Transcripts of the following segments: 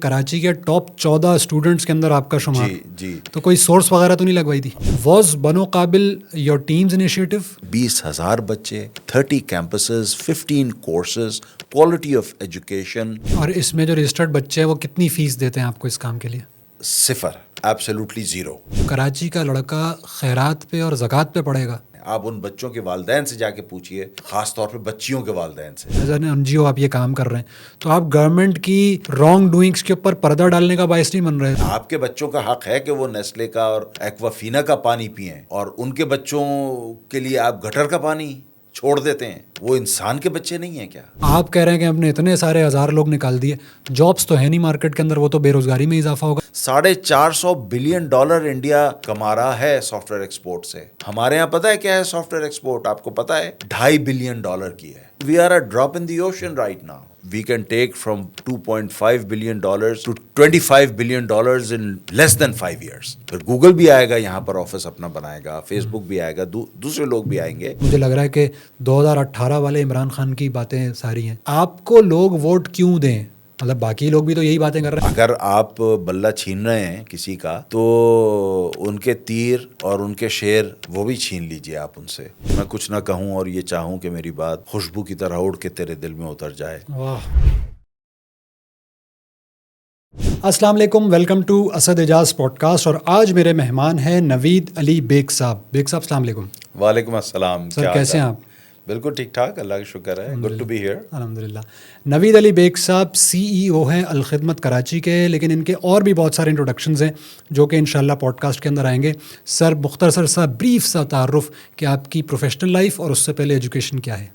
کراچی کے top 14 students کے اندر آپ کا شمار. جی تو کوئی سورس وغیرہ تو نہیں لگوائی تھی؟ واز بنو قابل یور ٹیمز انیشیٹو؟ 20,000 بچے، 30 campuses, 15 courses, quality of education. اور اس میں جو رجسٹرڈ بچے ہیں وہ کتنی فیس دیتے ہیں آپ کو اس کام کے لیے؟ 0، ایبسلیوٹلی 0. کراچی کا لڑکا خیرات پہ اور زکوٰۃ پہ پڑے گا؟ آپ ان بچوں کے والدین سے جا کے پوچھئے، خاص طور پہ بچیوں کے والدین سے. ایز این NGO آپ یہ کام کر رہے ہیں تو آپ گورنمنٹ کی رانگ ڈوئنگس کے اوپر پردہ ڈالنے کا باعث نہیں بن رہے؟ آپ کے بچوں کا حق ہے کہ وہ نیسلے کا اور ایکوافینا کا پانی پئیں، اور ان کے بچوں کے لیے آپ گٹر کا پانی چھوڑ دیتے ہیں. وہ انسان کے بچے نہیں ہیں کیا؟ آپ کہہ رہے ہیں کہ ہم نے اتنے سارے ہزار لوگ نکال دیے، جابس تو ہے نہیں مارکیٹ کے اندر، وہ تو بے روزگاری میں اضافہ ہوگا. $450 بلین انڈیا کما رہا ہے سافٹ ویئر ایکسپورٹ سے. ہمارے یہاں پتہ ہے کیا ہے سافٹ ویئر ایکسپورٹ؟ آپ کو پتہ ہے $2.5 بلین کی ہے. We are a drop in the ocean right now. We can take from $2.5 billion to $25 billion in less than 5 years. پھر گوگل بھی آئے گا یہاں پر آفس اپنا بنائے گا، فیس بک بھی آئے گا، دوسرے لوگ بھی آئیں گے. مجھے لگ رہا ہے کہ 2018 والے عمران خان کی باتیں ساری ہیں. آپ کو لوگ ووٹ کیوں دیں؟ مطلب باقی لوگ بھی تو یہی باتیں کر رہے ہیں. اگر آپ بلہ چھین رہے ہیں کسی کا تو ان کے تیر اور ان کے شیر وہ بھی چھین لیجئے آپ ان سے. میں کچھ نہ کہوں اور یہ چاہوں کہ میری بات خوشبو کی طرح اڑ کے تیرے دل میں اتر جائے. واہ. السلام علیکم، welcome to Asad Ijaz podcast. اور آج میرے مہمان ہیں نوید علی بیگ صاحب. بیگ صاحب السلام علیکم. وعلیکم السلام. سر کیسے ہیں آپ؟ بالکل ٹھیک ٹھاک، اللہ کا شکر ہے. Good to be here. الحمدللہ. نوید علی بیگ صاحب CEO ہیں الخدمت کراچی کے، لیکن ان کے اور بھی بہت سارے انٹروڈکشنز ہیں جو کہ انشاءاللہ پوڈ کاسٹ کے اندر آئیں گے. سر مختصر سا بریف سا تعارف کہ آپ کی پروفیشنل لائف اور اس سے پہلے ایجوکیشن کیا ہے؟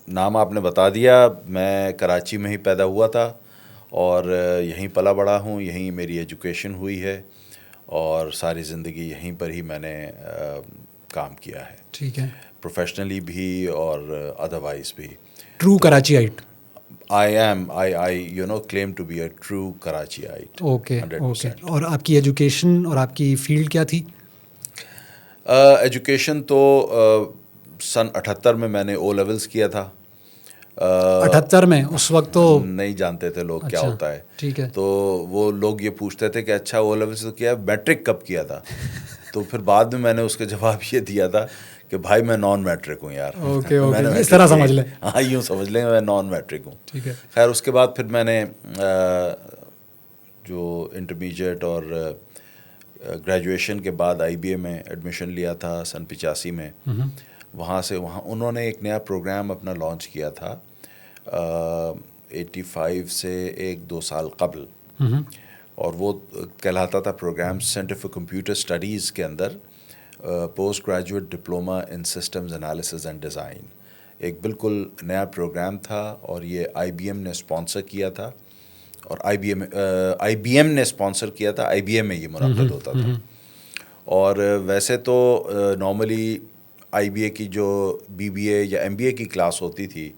نام آپ نے بتا دیا. میں کراچی میں ہی پیدا ہوا تھا اور یہیں پلا بڑا ہوں، یہیں میری ایجوکیشن ہوئی ہے اور ساری زندگی یہیں پر ہی میں نے کام کیا ہے. ٹھیک ہے. پروفیشنلی بھی اور ادروائز بھی. True Karachiite. I claim to be a true Karachiite. Okay 100%. اور آپ کی ایجوکیشن اور آپ کی فیلڈ کیا تھی؟ ایجوکیشن تو سن 78 میں میں نے O لیولز کیا تھا. 78 میں؟ اس وقت تو نہیں جانتے تھے لوگ کیا ہوتا ہے. ٹھیک ہے. تو وہ لوگ یہ پوچھتے تھے کہ اچھا O لیولز تو کیا، میٹرک کب کیا تھا؟ تو پھر بعد میں نے اس کا جواب یہ دیا تھا کہ بھائی میں نان میٹرک ہوں یار. اوکے اس طرح سمجھ لیں. ہاں یوں سمجھ لیں میں نان میٹرک ہوں. ٹھیک ہے. خیر اس کے بعد پھر میں نے جو انٹرمیڈیٹ اور گریجویشن کے بعد IBA میں ایڈمیشن لیا تھا سن 85 میں. وہاں انہوں نے ایک نیا پروگرام اپنا لانچ کیا تھا 85 سے 1-2 سال قبل، اور وہ کہلاتا تھا program centre for computer studies کے اندر post graduate diploma in systems analysis and design. ایک بالکل نیا پروگرام تھا اور یہ IBM نے اسپانسر کیا تھا، اور IBM نے اسپانسر کیا تھا. IBM میں یہ منعقد ہوتا تھا. اور ویسے تو نارملی IBA کی جو BBA یا MBA کی کلاس ہوتی تھی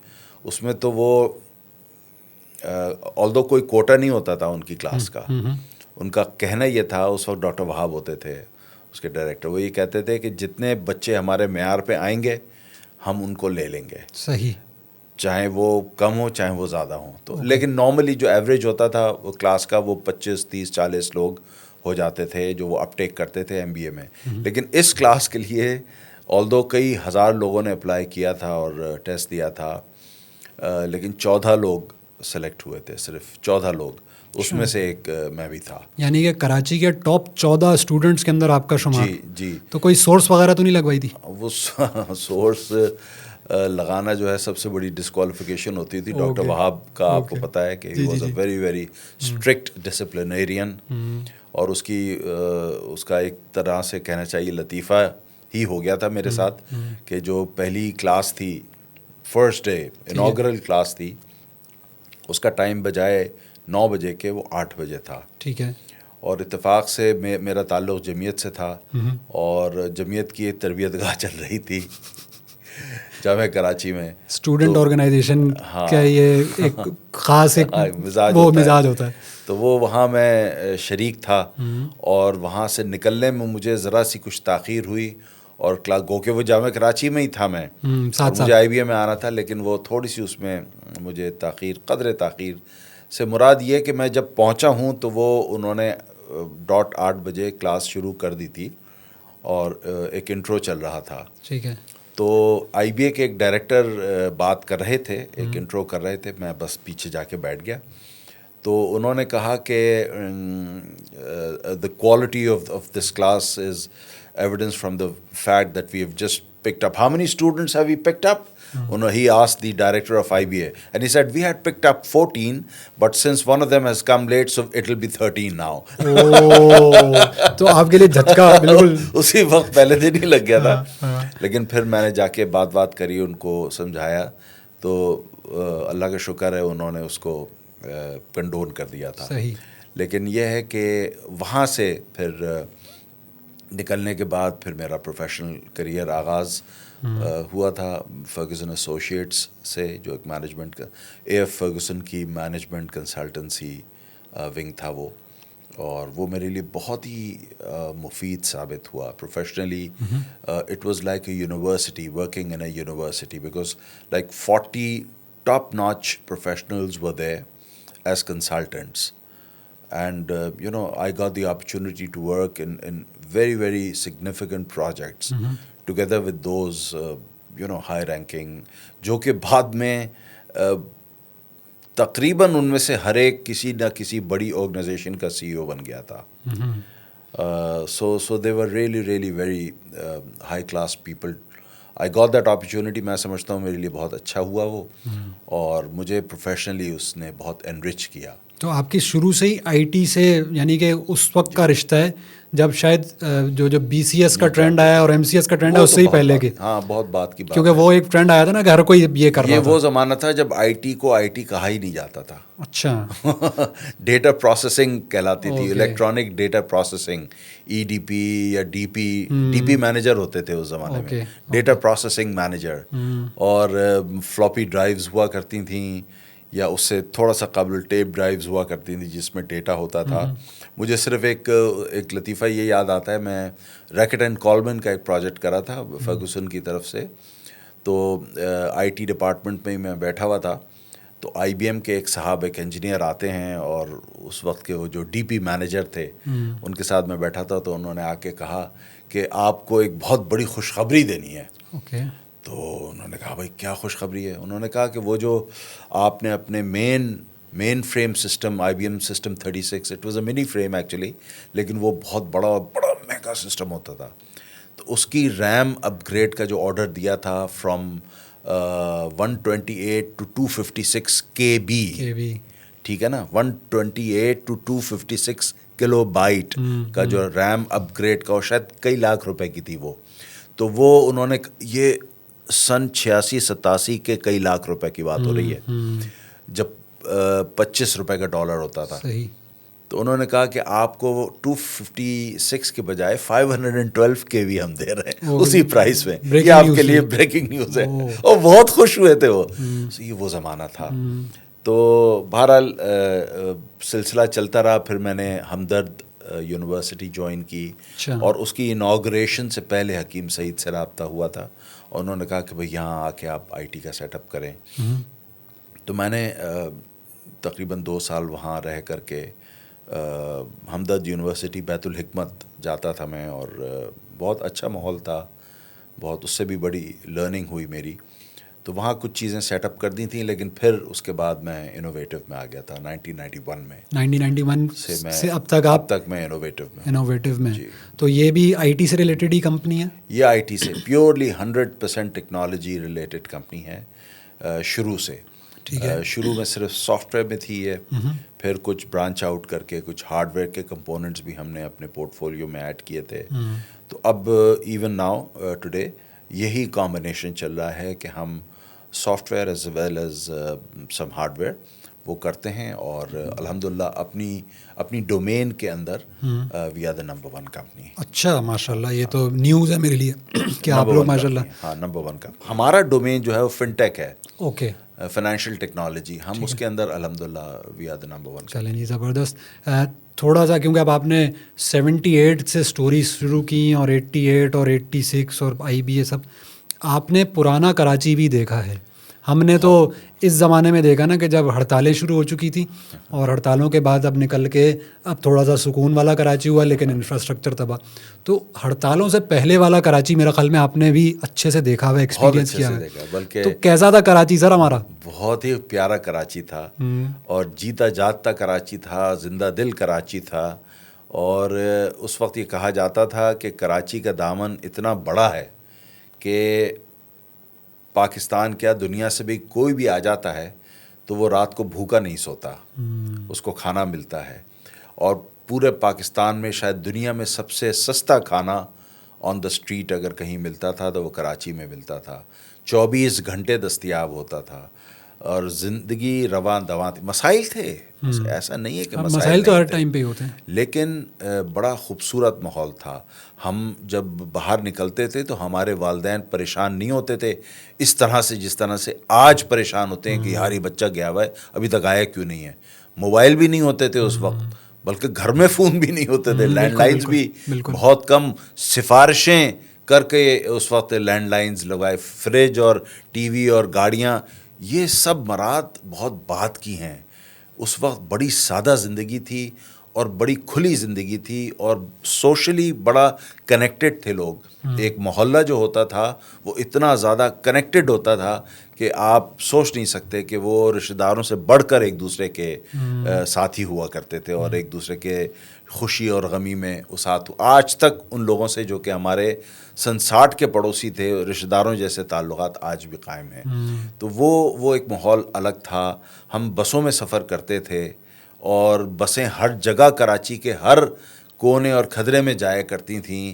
اس میں تو وہ although کوئی کوٹا نہیں ہوتا تھا ان کی کلاس کا. ان کا کہنا یہ تھا، اس وقت ڈاکٹر وہاب ہوتے تھے اس کے ڈائریکٹر، وہ یہ کہتے تھے کہ جتنے بچے ہمارے معیار پہ آئیں گے ہم ان کو لے لیں گے. صحیح. چاہے وہ کم ہو چاہے وہ زیادہ ہوں. تو لیکن نارملی جو ایوریج ہوتا تھا وہ کلاس کا وہ 25, 30, 40 لوگ ہو جاتے تھے جو وہ اپ ٹیک کرتے تھے MBA میں. لیکن اس کلاس کے لیے although کئی ہزار لوگوں نے اپلائی کیا تھا اور ٹیسٹ دیا تھا، لیکن 14 لوگ سلیکٹ ہوئے تھے، صرف 14 لوگ. اس میں سے ایک میں بھی تھا. یعنی کہ کراچی کے ٹاپ 14 اسٹوڈنٹس کے اندر آپ کا شمار. جی. تو کوئی سورس وغیرہ تو نہیں لگوائی تھی؟ وہ سورس لگانا جو ہے سب سے بڑی ڈسکوالیفیکیشن ہوتی تھی. ڈاکٹر وہاب کا آپ کو پتہ ہے کہ he was a very very strict disciplinarian, اور اس کا ایک طرح سے کہنا چاہیے لطیفہ ہی ہو گیا تھا میرے ساتھ کہ جو پہلی کلاس تھی، فرسٹ ڈے انوگرل کلاس تھی، اس کا ٹائم بجائے 9 بجے کے وہ 8 بجے تھا. ٹھیک ہے. اور اتفاق سے میرا تعلق جمعیت سے تھا، اور جمعیت کی ایک تربیت گاہ چل رہی تھی جامعہ کراچی میں. اسٹوڈنٹ آرگنائزیشن کا یہ ایک خاص ایک وہ مزاج ہوتا ہے. تو وہ وہاں میں شریک تھا، اور وہاں سے نکلنے میں مجھے ذرا سی کچھ تاخیر ہوئی، اور گو کہ وہ جامعہ کراچی میں ہی تھا میں، مجھے IBA میں آنا تھا، لیکن وہ تھوڑی سی اس میں مجھے قدر تاخیر سے مراد یہ کہ میں جب پہنچا ہوں تو وہ انہوں نے .8 بجے کلاس شروع کر دی تھی اور ایک انٹرو چل رہا تھا. ٹھیک ہے. تو آئی بی اے کے ایک ڈائریکٹر بات کر رہے تھے, ایک انٹرو کر رہے تھے, میں بس پیچھے جا کے بیٹھ گیا. تو انہوں نے کہا کہ the quality of this class is evidence from the fact that we have just picked up. How many students have we picked up? He asked the director of IBA, and he said, we had picked up 14, but since one of them has come late, so it will be 13 now. تو آپ کے لیے جھٹکا بالکل اسی وقت پہلے دن ہی لگ گیا تھا. لیکن پھر میں نے جا کے بات کری, ان کو سمجھایا, تو اللہ کا شکر ہے انہوں نے اس کو کنڈون کر دیا تھا. صحیح. لیکن یہ ہے کہ وہاں سے پھر نکلنے کے بعد پھر میرا پروفیشنل کریئر آغاز ہوا تھا فرگوسن ایسوسیٹس سے, جو ایک مینجمنٹ کا اے ایف فرگوسن کی مینجمنٹ کنسلٹنسی ونگ تھا وہ, اور وہ میرے لیے بہت ہی مفید ثابت ہوا professionally. It was like a university, working in a university, because like 40 top notch professionals were there as consultants, and I got the opportunity to work in very, very significant projects together with those high ranking, جو کہ بعد میں تقریباً ان میں سے ہر ایک کسی نہ کسی بڑی آرگنائزیشن کا سی ای او بن گیا تھا. so they were really very high class people. I got that opportunity. میں سمجھتا ہوں میرے لیے بہت اچھا ہوا وہ, اور مجھے پروفیشنلی اس نے بہت انرچ کیا. تو آپ کی شروع سے ہی آئی ٹی سے, یعنی کہ اس وقت کا رشتہ ہے جب شاید جو بی سی ایس کا ٹرینڈ آیا اور ایم سی ایس کا ٹرینڈ ہے اس سے ہی پہلے کے. ہاں, بہت بات کی بات, کیونکہ وہ ایک ٹرینڈ آیا تھا نا کہ ہر کوئی یہ کر رہا تھا. یہ وہ زمانہ تھا جب آئی ٹی کو آئی ٹی کہا ہی نہیں جاتا تھا. اچھا. ڈیٹا پروسیسنگ کہلاتی تھی, electronic data processing, E D P یا ڈی پی مینیجر ہوتے تھے اس زمانے میں, ڈیٹا پروسیسنگ مینیجر. اور فلاپی ڈرائیوز ہوا کرتی تھیں, یا اس سے تھوڑا سا قبل ٹیپ ڈرائیوز ہوا کرتی تھیں جس میں ڈیٹا ہوتا تھا. مجھے صرف ایک لطیفہ یہ یاد آتا ہے, میں ریکٹ اینڈ کولمن کا ایک پروجیکٹ کرا تھا فرگوسن کی طرف سے. تو آئی ٹی ڈپارٹمنٹ میں میں بیٹھا ہوا تھا, تو آئی بی ایم کے ایک صاحب, ایک انجینئر آتے ہیں, اور اس وقت کے وہ جو ڈی پی مینیجر تھے ان کے ساتھ میں بیٹھا تھا. تو انہوں نے آ کے کہا کہ آپ کو ایک بہت بڑی خوشخبری دینی ہے. تو انہوں نے کہا بھائی کیا خوشخبری ہے؟ انہوں نے کہا کہ وہ جو آپ نے اپنے mainframe system, I B M system 36, it was a mini frame actually, لیکن وہ بہت بڑا مہنگا سسٹم ہوتا تھا. تو اس کی ریم اپ گریڈ کا جو آرڈر دیا تھا فرام 128 to 256 KB, ٹھیک ہے نا, 128 to 256 کلو بائٹ کا جو ریم اپ گریڈ کا, اور شاید کئی لاکھ روپے کی تھی وہ. تو وہ انہوں نے, یہ سن 86-87 کے کئی لاکھ روپے کی بات ہو رہی ہے, جب 25 روپے کا ڈالر ہوتا تھا. تو انہوں نے کہا کہ آپ کو 256 کے بجائے 512 KB ہم دے رہے ہیں اسی پرائس میں, یہ آپ کے لیے بریکنگ نیوز ہے. اور بہت خوش ہوئے تھے وہ. یہ وہ زمانہ تھا. تو بہرحال سلسلہ چلتا رہا. پھر میں نے ہمدرد یونیورسٹی جوائن کی, اور اس کی انوگریشن سے پہلے حکیم سعید سے رابطہ ہوا تھا, اور انہوں نے کہا کہ بھئی یہاں آ کے آپ آئی ٹی کا سیٹ اپ کریں. تو میں نے تقریباً 2 سال وہاں رہ کر کے ہمدرد یونیورسٹی بیت الحکمت جاتا تھا میں, اور بہت اچھا ماحول تھا, بہت اس سے بھی بڑی لرننگ ہوئی میری. تو وہاں کچھ چیزیں سیٹ اپ کر دی تھیں, لیکن پھر اس کے بعد میں انوویٹو میں آ گیا تھا 1991 میں. 1991 سے اب تک میں انوویٹو میں. تو یہ بھی آئی ٹی سے ریلیٹڈ ہی کمپنی ہے؟ یہ آئی ٹی سے پیورلی 100% ٹیکنالوجی ریلیٹڈ کمپنی ہے شروع سے. شروع میں صرف سافٹ ویئر میں تھی یہ, پھر کچھ برانچ آؤٹ کر کے کچھ ہارڈ ویئر کے کمپوننٹس بھی ہم نے اپنے پورٹ فولیو میں ایڈ کیے تھے. تو اب ایون ناؤ ٹوڈے یہی کامبینیشن چل رہا ہے کہ ہم software as well as some hardware وہ کرتے ہیں, اور الحمدللہ اپنی ڈومین کے اندر we are the number 1 company. اچھا, ماشاء اللہ, یہ تو نیوز ہے میرے لیے کہ آپ لوگ ماشاء اللہ. ہاں, نمبر 1 کا ہمارا ڈومین جو ہے وہ فن ٹیک ہے. اوکے, فائنینشیل ٹیکنالوجی, ہم اس کے اندر الحمدللہ وی آر دا نمبر 1. چلیں جی, زبردست. تھوڑا سا کیونکہ اب آپ نے 78 سے سٹوریز شروع کی, اور 88 اور 86 اور آئی بی, یہ سب آپ نے پرانا کراچی بھی دیکھا ہے. ہم نے تو اس زمانے میں دیکھا نا کہ جب ہڑتالیں شروع ہو چکی تھیں اور ہڑتالوں کے بعد اب نکل کے اب تھوڑا سا سکون والا کراچی ہوا لیکن انفراسٹرکچر تباہ. تو ہڑتالوں سے پہلے والا کراچی میرا خیال میں آپ نے بھی اچھے سے دیکھا ہوا ہے, ایکسپیرینس کیا ہوا ہے. بلکہ تو کیسا تھا کراچی سر ہمارا؟ بہت ہی پیارا کراچی تھا اور جیتا جاگتا کراچی تھا, زندہ دل کراچی تھا. اور اس وقت یہ کہا جاتا تھا کہ کراچی کا دامن اتنا بڑا ہے کہ پاکستان کیا دنیا سے بھی کوئی بھی آ جاتا ہے تو وہ رات کو بھوکا نہیں سوتا, اس کو کھانا ملتا ہے. اور پورے پاکستان میں شاید دنیا میں سب سے سستا کھانا آن دا اسٹریٹ اگر کہیں ملتا تھا تو وہ کراچی میں ملتا تھا. 24 گھنٹے دستیاب ہوتا تھا اور زندگی رواں دواں تھی. مسائل تھے, ایسا نہیں ہے کہ مسائل تو ہر ٹائم پہ ہی ہوتے ہیں, لیکن بڑا خوبصورت ماحول تھا. ہم جب باہر نکلتے تھے تو ہمارے والدین پریشان نہیں ہوتے تھے اس طرح سے جس طرح سے آج پریشان ہوتے ہیں کہ یار یہ بچہ گیا ہوا ہے ابھی تک آیا کیوں نہیں ہے. موبائل بھی نہیں ہوتے تھے اس وقت, بلکہ گھر میں فون بھی نہیں ہوتے تھے, لینڈ لائنز بھی بہت کم, سفارشیں کر کے اس وقت لینڈ لائنز لگائے. فریج اور ٹی وی اور گاڑیاں یہ سب مراد بہت بعد کی ہیں. اس وقت بڑی سادہ زندگی تھی اور بڑی کھلی زندگی تھی اور سوشلی بڑا کنیکٹڈ تھے لوگ. ایک محلہ جو ہوتا تھا وہ اتنا زیادہ کنیکٹڈ ہوتا تھا کہ آپ سوچ نہیں سکتے کہ وہ رشتہ داروں سے بڑھ کر ایک دوسرے کے ساتھی ہوا کرتے تھے اور ایک دوسرے کے خوشی اور غمی میں وہ ساتھ. آج تک ان لوگوں سے جو کہ ہمارے 60 کے پڑوسی تھے, رشتہ داروں جیسے تعلقات آج بھی قائم ہیں. تو وہ ایک ماحول الگ تھا. ہم بسوں میں سفر کرتے تھے اور بسیں ہر جگہ کراچی کے ہر کونے اور کھدرے میں جایا کرتی تھیں.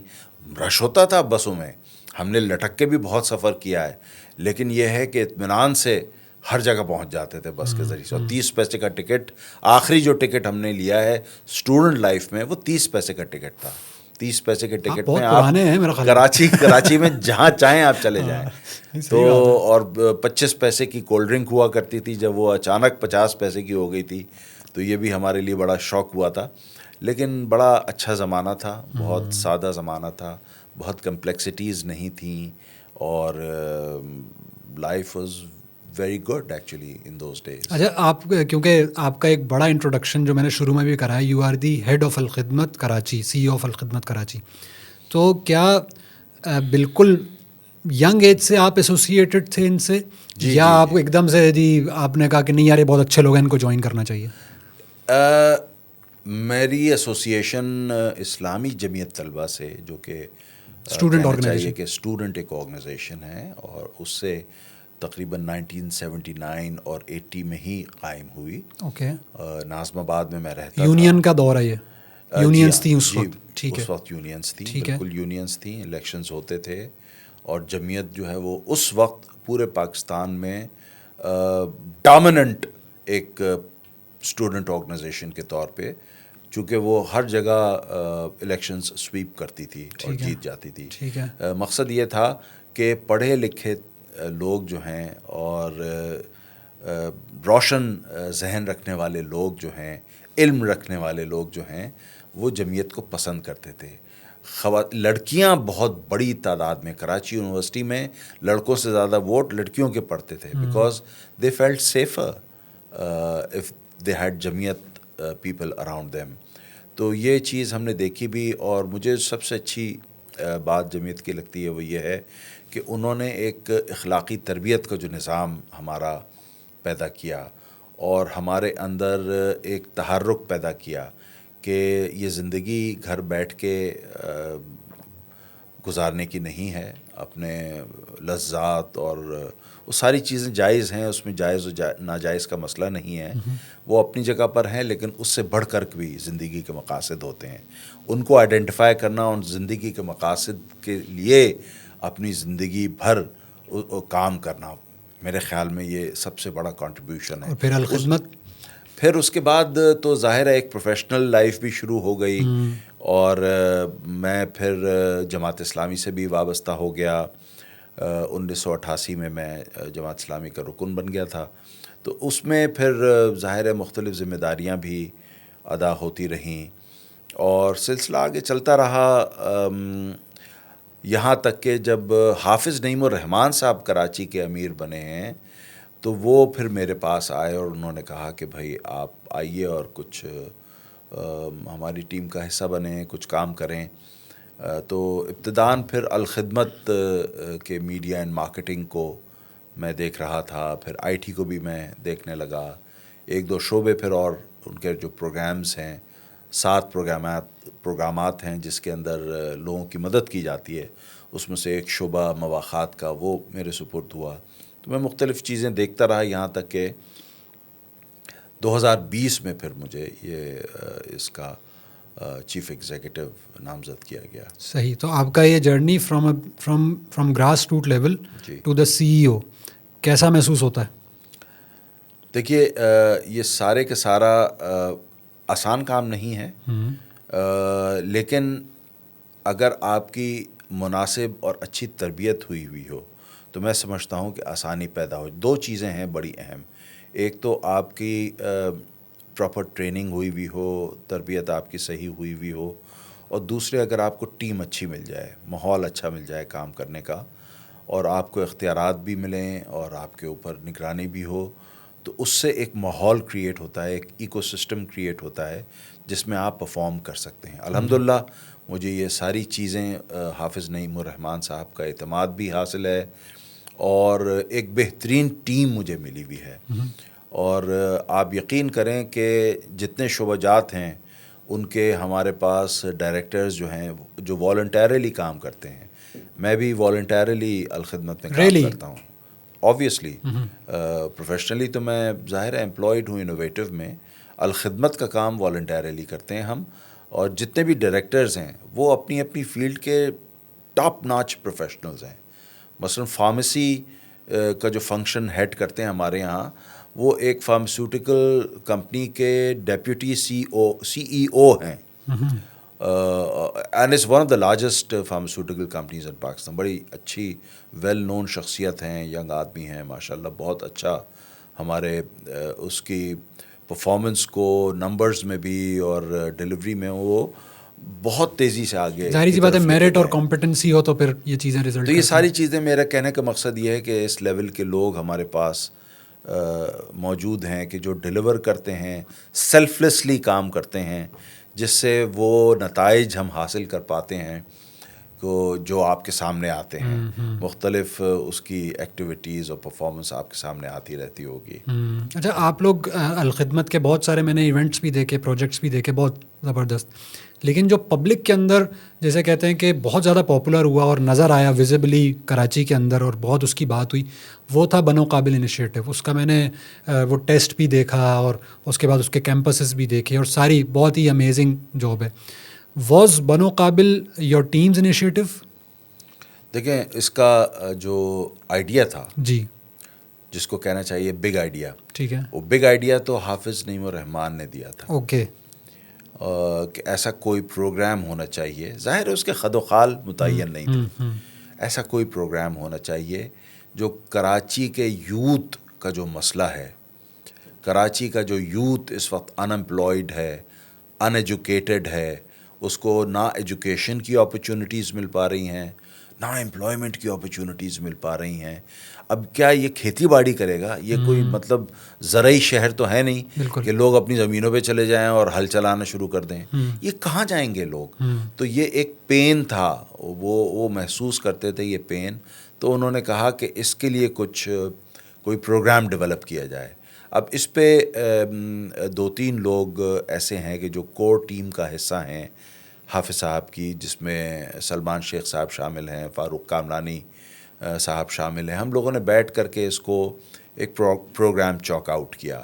رش ہوتا تھا بسوں میں, ہم نے لٹک کے بھی بہت سفر کیا ہے, لیکن یہ ہے کہ اطمینان سے ہر جگہ پہنچ جاتے تھے بس کے ذریعے سے. اور 30 پیسے کا ٹکٹ, آخری جو ٹکٹ ہم نے لیا ہے اسٹوڈنٹ لائف میں وہ 30 پیسے کا ٹکٹ تھا. 30 پیسے کے ٹکٹ میں آپ کراچی میں جہاں چاہیں آپ چلے جائیں. تو اور 25 پیسے کی کولڈ ڈرنک ہوا کرتی تھی, جب وہ اچانک 50 پیسے کی ہو گئی تھی تو یہ بھی ہمارے لیے بڑا شوق ہوا تھا. لیکن بڑا اچھا زمانہ تھا, بہت سادہ زمانہ تھا, بہت کمپلیکسٹیز نہیں تھیں اور life was very good actually in those days. اچھا, آپ کیونکہ آپ کا ایک بڑا انٹروڈکشن جو میں نے شروع میں بھی کرا ہے, you are the head of Alkhidmat Karachi, C E O of Alkhidmat Karachi. تو کیا بالکل ینگ ایج سے آپ ایسوسیٹڈ تھے ان سے, یا آپ ایک دم سے جی آپ نے کہا کہ نہیں یار یہ بہت اچھے لوگ ہیں ان کو جوائن کرنا چاہیے؟ میری ایسوسیشن اسلامی جمعیت طلبہ سے, جو کہ اسٹوڈنٹ آرگنائزیشن, کہ اسٹوڈنٹ ایک آرگنائزیشن ہے اور اس سے تقریباً 1979 اور 80 میں ہی قائم ہوئی. اوکے, ناظم آباد میں رہتا تھا. یونین کا دور ہے یہ, یونینز تھیں اس وقت؟ ٹھیک ہے, اس وقت یونینز تھیں, بالکل یونینز تھیں, الیکشنز ہوتے تھے اور جمعیت جو ہے وہ اس وقت پورے پاکستان میں ڈومیننٹ ایک اسٹوڈنٹ آرگنائزیشن کے طور پہ, چونکہ وہ ہر جگہ الیکشنز سویپ کرتی تھی اور جیت جاتی تھی. مقصد یہ تھا کہ پڑھے لکھے لوگ جو ہیں اور روشن ذہن رکھنے والے لوگ جو ہیں, علم رکھنے والے لوگ جو ہیں, وہ جمعیت کو پسند کرتے تھے. لڑکیاں بہت بڑی تعداد میں, کراچی یونیورسٹی میں لڑکوں سے زیادہ ووٹ لڑکیوں کے پڑھتے تھے, because they felt safer if they had Jamiat people around them. تو یہ چیز ہم نے دیکھی بھی, اور مجھے سب سے اچھی بات جمعیت کی لگتی ہے وہ یہ ہے کہ انہوں نے ایک اخلاقی تربیت کا جو نظام ہمارا پیدا کیا اور ہمارے اندر ایک تحرک پیدا کیا کہ یہ زندگی گھر بیٹھ کے گزارنے کی نہیں ہے. اپنے لذات اور وہ ساری چیزیں جائز ہیں, اس میں جائز و ناجائز کا مسئلہ نہیں ہے, وہ اپنی جگہ پر ہیں, لیکن اس سے بڑھ کر بھی زندگی کے مقاصد ہوتے ہیں. ان کو آئیڈینٹیفائی کرنا, ان زندگی کے مقاصد کے لیے اپنی زندگی بھر کام کرنا, میرے خیال میں یہ سب سے بڑا کنٹریبیوشن ہے. اور پھر الخدمت, پھر اس کے بعد تو ظاہر ہے ایک پروفیشنل لائف بھی شروع ہو گئی, اور میں پھر جماعت اسلامی سے بھی وابستہ ہو گیا. 1988 میں جماعت اسلامی کا رکن بن گیا تھا. تو اس میں پھر ظاہر ہے مختلف ذمہ داریاں بھی ادا ہوتی رہیں اور سلسلہ آگے چلتا رہا, یہاں تک کہ جب حافظ نعیم الرحمان صاحب کراچی کے امیر بنے ہیں تو وہ پھر میرے پاس آئے اور انہوں نے کہا کہ بھائی آپ آئیے اور کچھ ہماری ٹیم کا حصہ بنیں, کچھ کام کریں. تو ابتداً پھر الخدمت کے میڈیا اینڈ مارکیٹنگ کو میں دیکھ رہا تھا, پھر آئی ٹی کو بھی میں دیکھنے لگا, 1-2 شعبے پھر اور ان کے جو پروگرامز ہیں, 7 پروگرامات ہیں جس کے اندر لوگوں کی مدد کی جاتی ہے, اس میں سے ایک شعبہ مواخات کا وہ میرے سپرد ہوا. تو میں مختلف چیزیں دیکھتا رہا یہاں تک کہ 2020 میں پھر مجھے یہ اس کا چیف ایگزیکٹو نامزد کیا گیا. صحیح. تو آپ کا یہ journey from grass root level to the CEO کیسا محسوس ہوتا ہے؟ دیکھیے یہ سارے کے سارا آسان کام نہیں ہے, لیکن اگر آپ کی مناسب اور اچھی تربیت ہوئی ہو تو میں سمجھتا ہوں کہ آسانی پیدا ہو. 2 چیزیں ہیں بڑی اہم, ایک تو آپ کی پراپر ٹریننگ ہوئی ہو, تربیت آپ کی صحیح ہوئی ہو, اور دوسرے اگر آپ کو ٹیم اچھی مل جائے, ماحول اچھا مل جائے کام کرنے کا, اور آپ کو اختیارات بھی ملیں اور آپ کے اوپر نگرانی بھی ہو, تو اس سے ایک ماحول کریٹ ہوتا ہے, ایک ایکو سسٹم کریٹ ہوتا ہے جس میں آپ پرفارم کر سکتے ہیں. الحمدللہ مجھے یہ ساری چیزیں حافظ نعیم الرحمن صاحب کا اعتماد بھی حاصل ہے, اور ایک بہترین ٹیم مجھے ملی ہوئی ہے. اور آپ یقین کریں کہ جتنے شعبہ جات ہیں ان کے ہمارے پاس ڈائریکٹرز جو ہیں جو والنٹیرلی کام کرتے ہیں. میں بھی والنٹیرلی الخدمت میں کام کرتا ہوں. آبویسلی پروفیشنلی تو میں ظاہر ہے امپلائڈ ہوں انوویٹو میں, الخدمت کا کام والنٹیرلی کرتے ہیں ہم. اور جتنے بھی ڈائریکٹرز ہیں وہ اپنی اپنی فیلڈ کے ٹاپ ناچ پروفیشنلز ہیں. مثلا فارمیسی کا جو فنکشن ہیڈ کرتے ہیں ہمارے یہاں, وہ ایک فارماسیوٹیکل کمپنی کے ڈیپیوٹی CEO ہیں, and is one of the largest pharmaceutical companies in Pakistan. بڑی اچھی ویل نون شخصیت ہیں, ینگ آدمی ہیں ماشاءاللہ, بہت اچھا ہمارے اس کی پرفارمنس کو نمبرز میں بھی اور ڈیلیوری میں وہ بہت تیزی سے آگے. ظاہر سی بات ہے, میرٹ اور کمپٹنسی ہو تو پھر یہ چیزیں ریزلٹ. تو یہ ساری چیزیں, میرا کہنے کا مقصد یہ ہے کہ اس لیول کے لوگ ہمارے پاس موجود ہیں کہ جو ڈیلیور کرتے ہیں, سیلف لیسلی کام کرتے ہیں, جس سے وہ نتائج ہم حاصل کر پاتے ہیں جو آپ کے سامنے آتے ہیں. مختلف اس کی ایکٹیویٹیز اور پرفارمنس آپ کے سامنے آتی رہتی ہوگی. اچھا, آپ لوگ الخدمت کے بہت سارے میں نے ایونٹس بھی دیکھے, پروجیکٹس بھی دیکھے, بہت زبردست, لیکن جو پبلک کے اندر جیسے کہتے ہیں کہ بہت زیادہ پاپولر ہوا اور نظر آیا ویزیبلی کراچی کے اندر اور بہت اس کی بات ہوئی, وہ تھا بنو قابل انیشیٹو. اس کا میں نے وہ ٹیسٹ بھی دیکھا اور اس کے بعد اس کے کیمپسز بھی دیکھے, اور ساری بہت ہی امیزنگ جاب ہے. واز بنو قابل یور ٹیمز انیشیٹو؟ دیکھیں, اس کا جو آئیڈیا تھا, جی, جس کو کہنا چاہیے بگ آئیڈیا, ٹھیک ہے, وہ بگ آئیڈیا تو حافظ نعیم الرحمن نے دیا تھا. اوکے. کہ ایسا کوئی پروگرام ہونا چاہیے, ظاہر ہے اس کے خد و خال متعین نہیں تھے, ایسا کوئی پروگرام ہونا چاہیے جو کراچی کے یوتھ کا جو مسئلہ ہے, کراچی کا جو یوتھ اس وقت ان امپلائڈ ہے, ان ایجوکیٹڈ ہے, اس کو نہ ایجوکیشن کی اپرچونیٹیز مل پا رہی ہیں, نہ امپلائمنٹ کی اپرچونیٹیز مل پا رہی ہیں. اب کیا یہ کھیتی باڑی کرے گا؟ یہ کوئی مطلب زرعی شہر تو ہے نہیں کہ لوگ اپنی زمینوں پہ چلے جائیں اور ہل چلانا شروع کر دیں. یہ کہاں جائیں گے لوگ؟ تو یہ ایک پین تھا, وہ محسوس کرتے تھے یہ پین. تو انہوں نے کہا کہ اس کے لیے کوئی پروگرام ڈیولپ کیا جائے. اب اس پہ 2-3 لوگ ایسے ہیں کہ جو کور ٹیم کا حصہ ہیں حافظ صاحب کی, جس میں سلمان شیخ صاحب شامل ہیں, فاروق کامرانی صاحب شامل ہیں. ہم لوگوں نے بیٹھ کر کے اس کو ایک پروگرام چاک آؤٹ کیا.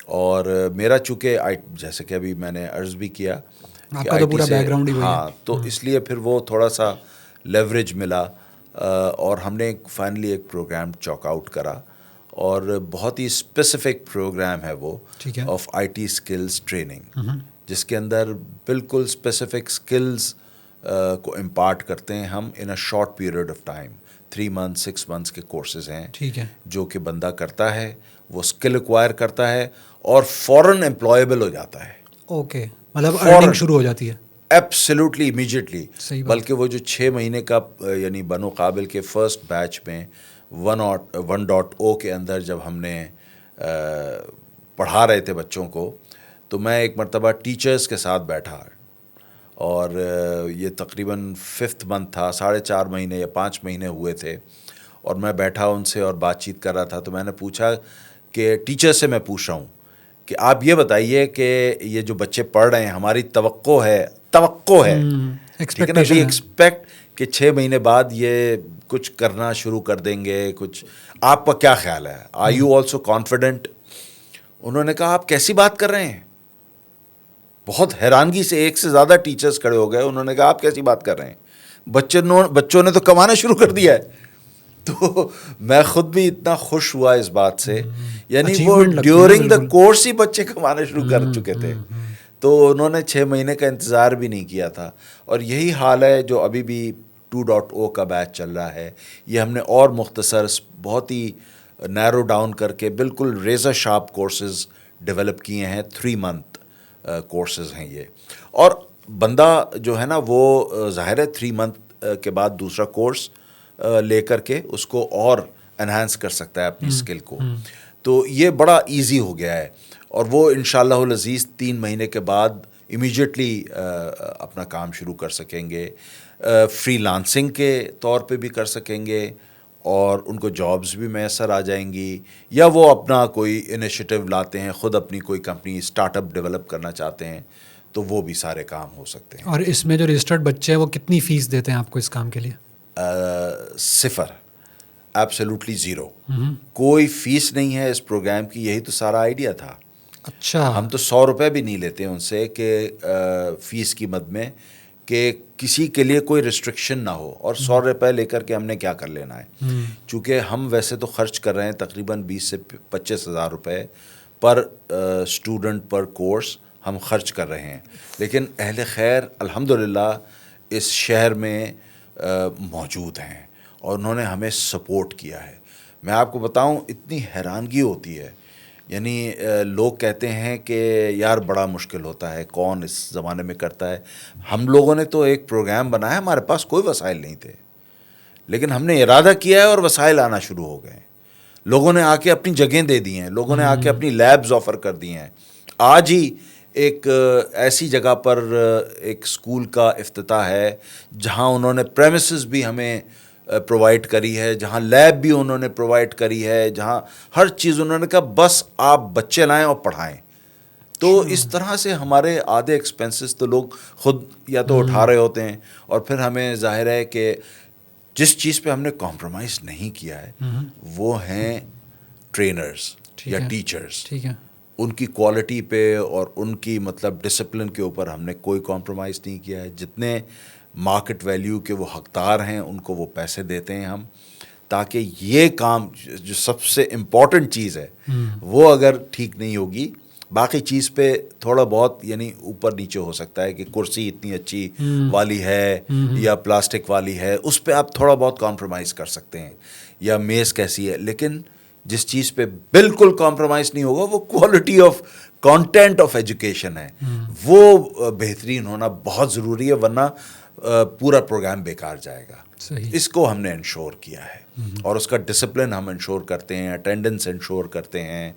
اور میرا چونکہ جیسے کہ ابھی میں نے عرض بھی کیا آپ کا تو پورا بیک گراؤنڈ ہی ہاں, تو اس لیے پھر وہ تھوڑا سا لیوریج ملا, اور ہم نے فائنلی ایک پروگرام چاک آؤٹ کرا. اور بہت ہی اسپیسیفک پروگرام ہے وہ, آف IT اسکلز ٹریننگ, جس کے اندر بالکل اسپیسیفک اسکلز کو امپارٹ کرتے ہیں ہم in a short period of time. 3 months 6 months کے کورسز ہیں, ٹھیک ہے, جو کہ بندہ کرتا ہے, وہ اسکل ایکوائر کرتا ہے اور فوراً امپلائیبل ہو جاتا ہے. اوکے, مطلب ارننگ شروع ہو جاتی ہے ایبسلیوٹلی امیجیٹلی. بلکہ وہ جو 6 مہینے کا یعنی بنو قابل کے فرسٹ بیچ میں 1.0 کے اندر جب ہم نے پڑھا رہے تھے بچوں کو، تو میں ایک مرتبہ ٹیچرز کے ساتھ بیٹھا، اور یہ تقریباً 5th month تھا، 4.5 مہینے یا 5 مہینے ہوئے تھے، اور میں بیٹھا ان سے اور بات چیت کر رہا تھا. تو میں نے پوچھا کہ ٹیچر سے میں پوچھ رہا ہوں کہ آپ یہ بتائیے کہ یہ جو بچے پڑھ رہے ہیں، ہماری توقع ہے ٹھیک ہے نا، وی ایکسپیکٹ کہ 6 مہینے بعد یہ کچھ کرنا شروع کر دیں گے، کچھ آپ کا کیا خیال ہے، آر یو آلسو کانفیڈنٹ؟ انہوں نے کہا آپ کیسی بات کر رہے ہیں. بہت حیرانگی سے ایک سے زیادہ ٹیچرز کھڑے ہو گئے. انہوں نے کہا آپ کیسی بات کر رہے ہیں، بچوں نے تو کمانا شروع کر دیا ہے. تو میں خود بھی اتنا خوش ہوا اس بات سے، یعنی وہ ڈیورنگ دا کورس ہی بچے کمانا شروع کر چکے تھے. تو انہوں نے 6 مہینے کا انتظار بھی نہیں کیا تھا. اور یہی حال ہے جو ابھی بھی 2.0 کا بیچ چل رہا ہے. یہ ہم نے اور مختصر، بہت ہی نیرو ڈاؤن کر کے بالکل ریزر شارپ کورسز ڈیولپ کیے ہیں. 3 month کورسز ہیں یہ. اور بندہ جو ہے نا وہ ظاہر ہے 3 month کے بعد دوسرا کورس لے کر کے اس کو اور انہانس کر سکتا ہے اپنی اسکل کو. تو یہ بڑا ایزی ہو گیا ہے. اور وہ انشاءاللہ العزیز 3 مہینے کے بعد امیجیٹلی اپنا کام شروع کر سکیں گے. فری لانسنگ کے طور پہ بھی کر سکیں گے، اور ان کو جابز بھی میسر آ جائیں گی، یا وہ اپنا کوئی انیشیٹو لاتے ہیں، خود اپنی کوئی کمپنی اسٹارٹ اپ ڈیولپ کرنا چاہتے ہیں، تو وہ بھی سارے کام ہو سکتے ہیں. اور اس میں جو رجسٹرڈ بچے ہیں وہ کتنی فیس دیتے ہیں آپ کو اس کام کے لیے؟ 0، ایبسلیوٹلی 0. کوئی فیس نہیں ہے اس پروگرام کی. یہی تو سارا آئیڈیا تھا. اچھا، ہم تو 100 روپے بھی نہیں لیتے ان سے کہ فیس کی مد میں، کہ کسی کے لیے کوئی ریسٹرکشن نہ ہو. اور 100 روپے لے کر کے ہم نے کیا کر لینا ہے، چونکہ ہم ویسے تو خرچ کر رہے ہیں تقریباً 20 سے 25 ہزار روپے پر اسٹوڈنٹ پر کورس ہم خرچ کر رہے ہیں. لیکن اہل خیر الحمدللہ اس شہر میں موجود ہیں، اور انہوں نے ہمیں سپورٹ کیا ہے. میں آپ کو بتاؤں، اتنی حیرانگی ہوتی ہے. یعنی لوگ کہتے ہیں کہ یار بڑا مشکل ہوتا ہے، کون اس زمانے میں کرتا ہے. ہم لوگوں نے تو ایک پروگرام بنایا، ہمارے پاس کوئی وسائل نہیں تھے، لیکن ہم نے ارادہ کیا ہے اور وسائل آنا شروع ہو گئے. لوگوں نے آ کے اپنی جگہیں دے دی ہیں، لوگوں نے آ کے اپنی لیبز آفر کر دی ہیں. آج ہی ایک ایسی جگہ پر ایک اسکول کا افتتاح ہے جہاں انہوں نے پریمیسز بھی ہمیں پرووائڈ کری ہے، جہاں لیب بھی انہوں نے پرووائڈ کری ہے، جہاں ہر چیز انہوں نے کہا بس آپ بچے لائیں اور پڑھائیں. تو اس طرح سے ہمارے آدھے ایکسپنسز تو لوگ خود یا تو اٹھا رہے ہوتے ہیں. اور پھر ہمیں ظاہر ہے کہ جس چیز پہ ہم نے کمپرومائز نہیں کیا ہے وہ ہیں ٹرینرز یا ٹیچرز. ٹھیک ہے، ان کی کوالٹی پہ اور ان کی مطلب ڈسپلن کے اوپر ہم نے کوئی کمپرومائز نہیں کیا ہے. جتنے مارکیٹ ویلیو کے وہ حقدار ہیں ان کو وہ پیسے دیتے ہیں ہم، تاکہ یہ کام جو سب سے امپورٹنٹ چیز ہے وہ اگر ٹھیک نہیں ہوگی، باقی چیز پہ تھوڑا بہت یعنی اوپر نیچے ہو سکتا ہے کہ کرسی اتنی اچھی والی ہے یا پلاسٹک والی ہے، اس پہ آپ تھوڑا بہت کمپرومائز کر سکتے ہیں، یا میز کیسی ہے. لیکن جس چیز پہ بالکل کمپرومائز نہیں ہوگا وہ quality of content of education ہے. وہ بہترین ہونا بہت ضروری ہے، ورنہ پورا پروگرام بیکار جائے گا. اس کو ہم نے انشور کیا ہے، اور اس کا ڈسپلن ہم انشور کرتے ہیں، اٹینڈنس انشور کرتے ہیں،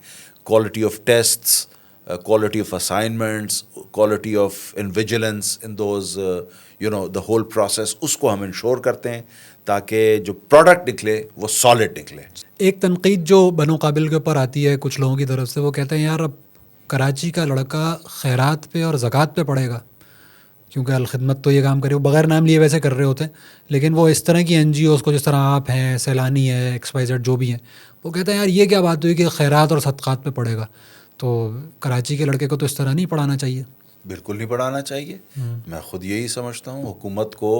quality of tests, quality of assignments, quality of vigilance in those the whole process، اس کو ہم انشور کرتے ہیں تاکہ جو پروڈکٹ نکلے وہ سالڈ نکلے. ایک تنقید جو بنو قابل کے اوپر آتی ہے کچھ لوگوں کی طرف سے، وہ کہتے ہیں یار اب کراچی کا لڑکا خیرات پہ اور زکوٰۃ پہ پڑے گا، کیونکہ الخدمت تو یہ کام کرے، وہ بغیر نام لیے ویسے کر رہے ہوتے ہیں، لیکن وہ اس طرح کی NGOs کو، جس طرح آپ ہیں، سیلانی ہے، XYZ جو بھی ہیں، وہ کہتے ہیں یار یہ کیا بات ہوئی کہ خیرات اور صدقات پہ پڑے گا. تو کراچی کے لڑکے کو تو اس طرح نہیں پڑھانا چاہیے. بالکل نہیں پڑھانا چاہیے. میں خود یہی سمجھتا ہوں، حکومت کو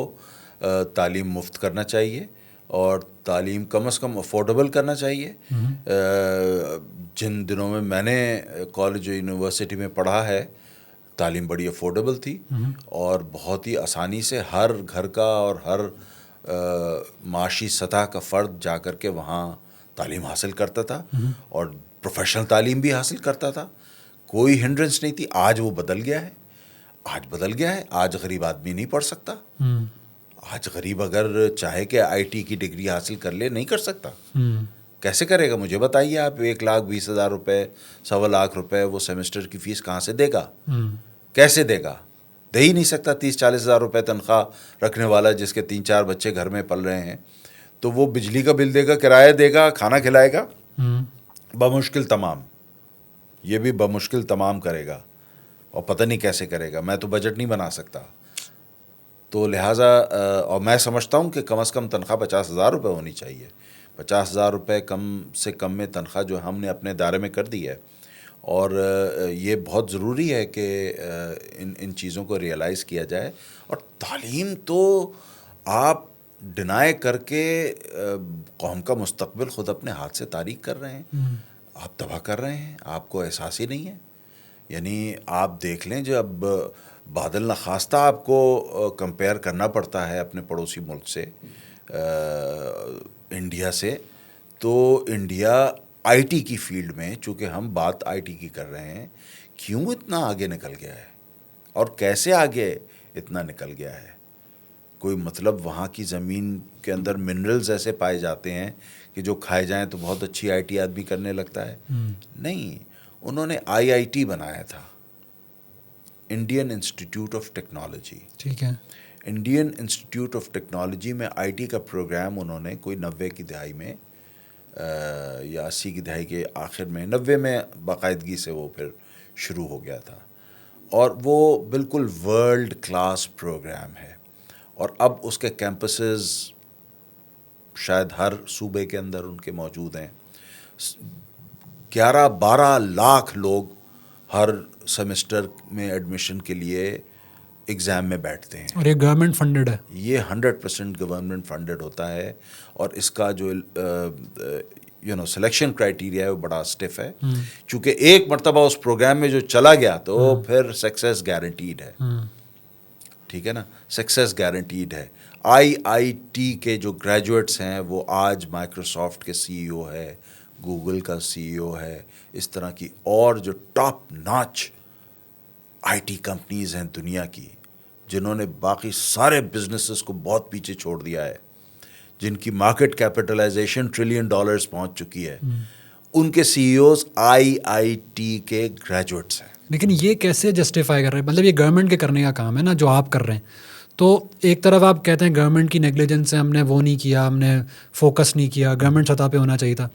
تعلیم مفت کرنا چاہیے، اور تعلیم کم از کم افورڈیبل کرنا چاہیے. جن دنوں میں میں نے کالج یونیورسٹی میں پڑھا ہے، تعلیم بڑی افورڈیبل تھی، اور بہت ہی آسانی سے ہر گھر کا اور ہر معاشی سطح کا فرد جا کر کے وہاں تعلیم حاصل کرتا تھا، اور پروفیشنل تعلیم بھی حاصل کرتا تھا. کوئی ہنڈرنس نہیں تھی. آج وہ بدل گیا ہے، آج غریب آدمی نہیں پڑھ سکتا. آج غریب اگر چاہے کہ IT کی ڈگری حاصل کر لے نہیں کر سکتا. کیسے کرے گا؟ مجھے بتائیے آپ. 1,20,000 روپے 1,25,00,000 روپے وہ سیمسٹر کی فیس کہاں سے دے گا؟ کیسے دے گا؟ دے ہی نہیں سکتا. 30-40 ہزار روپے تنخواہ رکھنے والا جس کے 3-4 بچے گھر میں پل رہے ہیں, تو وہ بجلی کا بل دے گا, کرایہ دے گا, کھانا کھلائے گا, بمشکل تمام. یہ بھی بمشکل تمام کرے گا, اور پتہ نہیں کیسے کرے گا. میں تو بجٹ نہیں بنا سکتا. تو لہٰذا اور میں سمجھتا ہوں کہ کم از کم تنخواہ 50,000 روپے ہونی چاہیے. 50,000 روپے کم سے کم میں تنخواہ جو ہم نے اپنے دائرے میں کر دی ہے. اور یہ بہت ضروری ہے کہ ان چیزوں کو ریئلائز کیا جائے. اور تعلیم تو آپ ڈینائی کر کے قوم کا مستقبل خود اپنے ہاتھ سے تاریک کر رہے ہیں, آپ تباہ کر رہے ہیں. آپ کو احساس ہی نہیں ہے. یعنی آپ دیکھ لیں, جو اب بادل نخواستہ آپ کو کمپیئر کرنا پڑتا ہے اپنے پڑوسی ملک سے, انڈیا سے, تو انڈیا IT کی فیلڈ میں, چونکہ ہم بات IT کی کر رہے ہیں, کیوں اتنا آگے نکل گیا ہے اور کیسے آگے اتنا نکل گیا ہے؟ کوئی مطلب وہاں کی زمین کے اندر منرلز ایسے پائے جاتے ہیں کہ جو کھائے جائیں تو بہت اچھی IT آدمی کرنے لگتا ہے. نہیں, انہوں نے IIT بنایا تھا, انڈین انسٹیٹیوٹ آف ٹیکنالوجی. ٹھیک ہے. انڈین انسٹیٹیوٹ آف ٹیکنالوجی میں IT کا پروگرام انہوں نے کوئی 90 کی دہائی میں یا 80 کی دہائی کے آخر میں, 90 میں باقاعدگی سے وہ پھر شروع ہو گیا تھا. اور وہ بالکل ورلڈ کلاس پروگرام ہے. اور اب اس کے کیمپسز شاید ہر صوبے کے اندر ان کے موجود ہیں. 11-12 لاکھ لوگ ہر سیمسٹر میں ایڈمیشن کے لیے ایگزام میں بیٹھتے ہیں. اور یہ گورنمنٹ فنڈڈ ہے. یہ 100% گورنمنٹ فنڈڈ ہوتا ہے. اور اس کا جو سلیکشن کرائٹیریا ہے وہ بڑا اسٹف ہے. چونکہ ایک مرتبہ اس پروگرام میں جو چلا گیا تو پھر سکسیس گارنٹیڈ ہے. ٹھیک ہے نا, سکسیس گارنٹیڈ ہے. IIT کے جو گریجویٹس ہیں وہ آج مائکروسافٹ کے CEO ہے, گوگل کا CEO ہے, اس طرح کی اور جو ٹاپ ناچ IT کمپنیز ہیں دنیا کی, جنہوں نے باقی سارے بزنسز کو بہت پیچھے چھوڑ دیا ہے, جن کی مارکیٹ کیپٹلائزیشن $1 ٹریلین پہنچ چکی ہے, ان کے CEOs IIT کے گریجویٹس ہیں. لیکن یہ کیسے جسٹیفائی کر رہے ہیں؟ مطلب یہ گورنمنٹ کے کرنے کا کام ہے نا جو آپ کر رہے ہیں. تو ایک طرف آپ کہتے ہیں گورنمنٹ کی نیگلیجنس ہے, ہم نے وہ نہیں کیا, ہم نے فوکس نہیں کیا, گورنمنٹ سطح پہ ہونا چاہیے تھا.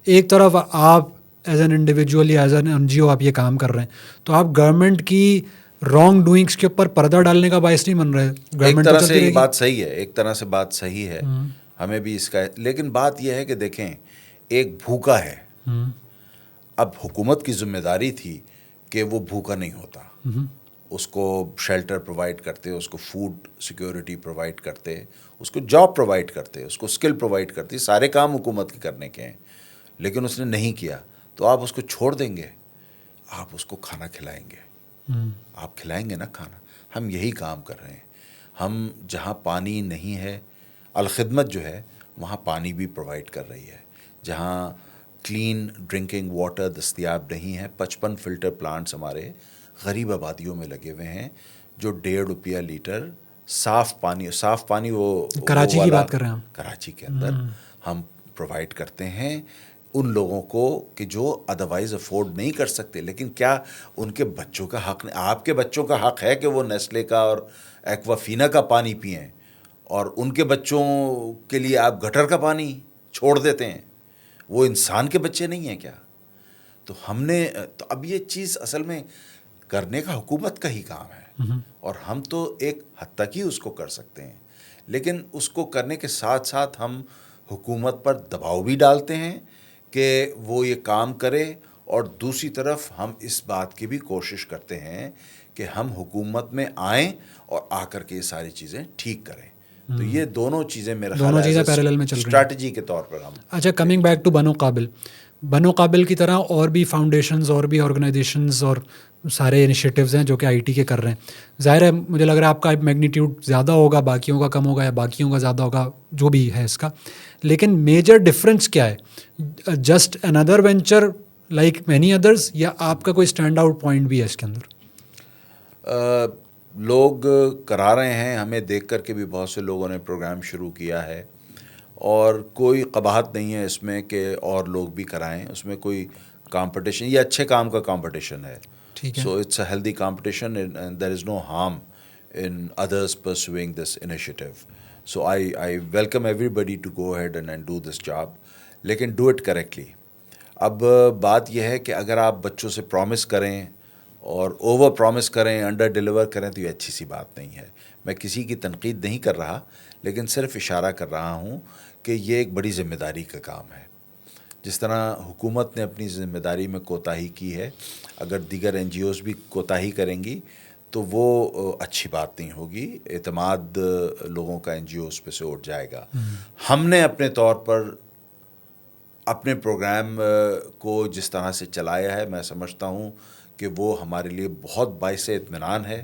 ایک طرف آپ ایز این انڈیویجول یا ایز این NGO آپ یہ کام کر رہے ہیں, تو آپ گورنمنٹ کی رانگ ڈوئنگس کے اوپر پردہ ڈالنے کا باعث نہیں بن رہے. ایک طرح سے بات صحیح ہے, ایک طرح سے بات صحیح ہے, ہمیں بھی اس کا, لیکن بات یہ ہے کہ دیکھیں ایک بھوکا ہے, اب حکومت کی ذمہ داری تھی کہ وہ بھوکا نہیں ہوتا, اس کو شیلٹر پرووائڈ کرتے, اس کو فوڈ سیکیورٹی پرووائڈ کرتے, اس کو جاب پرووائڈ کرتے, اس کو اسکل پرووائڈ کرتے. سارے کام حکومت کے کرنے کے ہیں, لیکن اس نے نہیں کیا. تو آپ اس کو چھوڑ دیں گے, آپ اس کو کھانا کھلائیں گے, آپ کھلائیں گے نا کھانا. ہم یہی کام کر رہے ہیں. ہم جہاں پانی نہیں ہے, الخدمت جو ہے وہاں پانی بھی پرووائڈ کر رہی ہے. جہاں کلین ڈرنکنگ واٹر دستیاب نہیں ہے, 55 فلٹر پلانٹس ہمارے غریب آبادیوں میں لگے ہوئے ہیں, جو $1.50 لیٹر صاف پانی وہ کراچی کی بات کر رہے ہیں ہم, کراچی کے اندر ہم پرووائڈ کرتے ہیں ان لوگوں کو کہ جو ادروائز افورڈ نہیں کر سکتے. لیکن کیا ان کے بچوں کا حق نہیں؟ آپ کے بچوں کا حق ہے کہ وہ نیسلے کا اور ایکوافینا کا پانی پئیں, اور ان کے بچوں کے لیے آپ گٹر کا پانی چھوڑ دیتے ہیں. وہ انسان کے بچے نہیں ہیں کیا؟ تو ہم نے تو اب یہ چیز اصل میں کرنے کا حکومت کا ہی کام ہے, اور ہم تو ایک حد تک ہی اس کو کر سکتے ہیں. لیکن اس کو کرنے کے ساتھ ساتھ ہم حکومت پر دباؤ بھی ڈالتے ہیں کہ وہ یہ کام کرے, اور دوسری طرف ہم اس بات کی بھی کوشش کرتے ہیں کہ ہم حکومت میں آئیں اور آ کر کے یہ ساری چیزیں ٹھیک کریں. تو یہ دونوں چیزیں میرا خیال ہے پیرالل میں چل رہی ہیں, اسٹریٹجی کے طور پر ہم. اچھا, کمنگ بیک ٹو بنو قابل کی طرح اور بھی فاؤنڈیشنز اور بھی آرگنائزیشنز اور سارے انیشیٹیوز ہیں جو کہ IT کے کر رہے ہیں. ظاہر ہے مجھے لگ رہا ہے آپ کا میگنیٹیوڈ زیادہ ہوگا, باقیوں کا کم ہوگا, یا باقیوں کا زیادہ ہوگا, جو بھی ہے اس کا. لیکن میجر ڈفرینس کیا ہے؟ جسٹ اندر وینچر لائک مینی ادرس, یا آپ کا کوئی اسٹینڈ آؤٹ پوائنٹ بھی ہے اس کے اندر؟ لوگ کرا رہے ہیں، ہمیں دیکھ کر کے بھی بہت سے لوگوں نے پروگرام شروع کیا ہے، اور کوئی قباحت نہیں ہے اس میں کہ اور لوگ بھی کرائیں، اس میں کوئی کمپٹیشن، یہ اچھے کام کا کمپٹیشن ہے. ٹھیک ہے. So it's a healthy competition and there is no harm in others pursuing this initiative. So I welcome everybody to go ahead and do this job, لیکن do it correctly. اب بات یہ ہے کہ اگر آپ بچوں سے پرومس کریں اور اوور پرومس کریں، انڈر ڈیلیور کریں، تو یہ اچھی سی بات نہیں ہے. میں کسی کی تنقید نہیں کر رہا، لیکن صرف اشارہ کر رہا ہوں کہ یہ ایک بڑی ذمہ داری کا کام ہے. جس طرح حکومت نے اپنی ذمہ داری میں کوتاہی کی ہے، اگر دیگر این جی اوز بھی کوتاہی کریں گی تو وہ اچھی بات نہیں ہوگی. اعتماد لوگوں کا این جی اوز پہ سے اٹھ جائے گا. ہم نے اپنے طور پر اپنے پروگرام کو جس طرح سے چلایا ہے، میں سمجھتا ہوں کہ وہ ہمارے لیے بہت باعث اطمینان ہے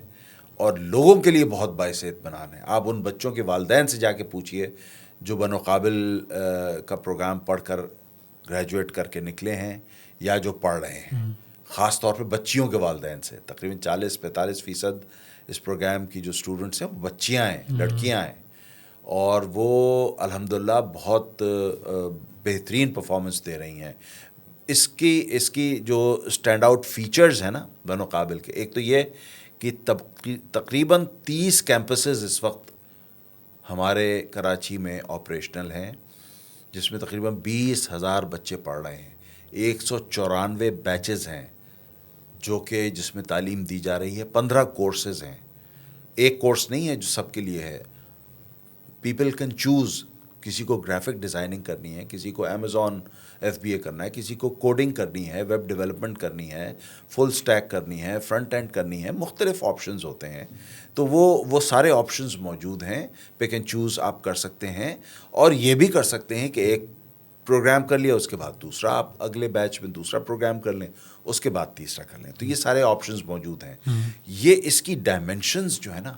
اور لوگوں کے لیے بہت باعث اطمینان ہے. آپ ان بچوں کے والدین سے جا کے پوچھئے جو بنو قابل کا پروگرام پڑھ کر گریجویٹ کر کے نکلے ہیں یا جو پڑھ رہے ہیں، خاص طور پہ بچیوں کے والدین سے. تقریباً 40-45% اس پروگرام کی جو اسٹوڈنٹس ہیں وہ بچیاں ہیں، لڑکیاں ہیں، اور وہ الحمدللہ بہت بہترین پرفارمنس دے رہی ہیں. اس کی جو اسٹینڈ آؤٹ فیچرز ہیں نا بنو قابل کے، ایک تو یہ کہ تقریباً 30 کیمپسز اس وقت ہمارے کراچی میں آپریشنل ہیں، جس میں تقریباً 20,000 بچے پڑھ رہے ہیں. 194 بیچز ہیں جو کہ جس میں تعلیم دی جا رہی ہے. 15 کورسز ہیں، ایک کورس نہیں ہے جو سب کے لیے ہے. People can choose. کسی کو گرافک ڈیزائننگ کرنی ہے، کسی کو امیزون ایف بی اے کرنا ہے، کسی کو کوڈنگ کرنی ہے، ویب ڈیولپمنٹ کرنی ہے، فل سٹیک کرنی ہے، فرنٹ اینڈ کرنی ہے. مختلف آپشنز ہوتے ہیں. تو وہ سارے آپشنز موجود ہیں. پک اینڈ چوز آپ کر سکتے ہیں، اور یہ بھی کر سکتے ہیں کہ ایک پروگرام کر لیا، اس کے بعد دوسرا، آپ اگلے بیچ میں دوسرا پروگرام کر لیں، اس کے بعد تیسرا کر لیں. تو یہ سارے آپشنز موجود ہیں. یہ اس کی ڈائمینشنز جو ہے نا،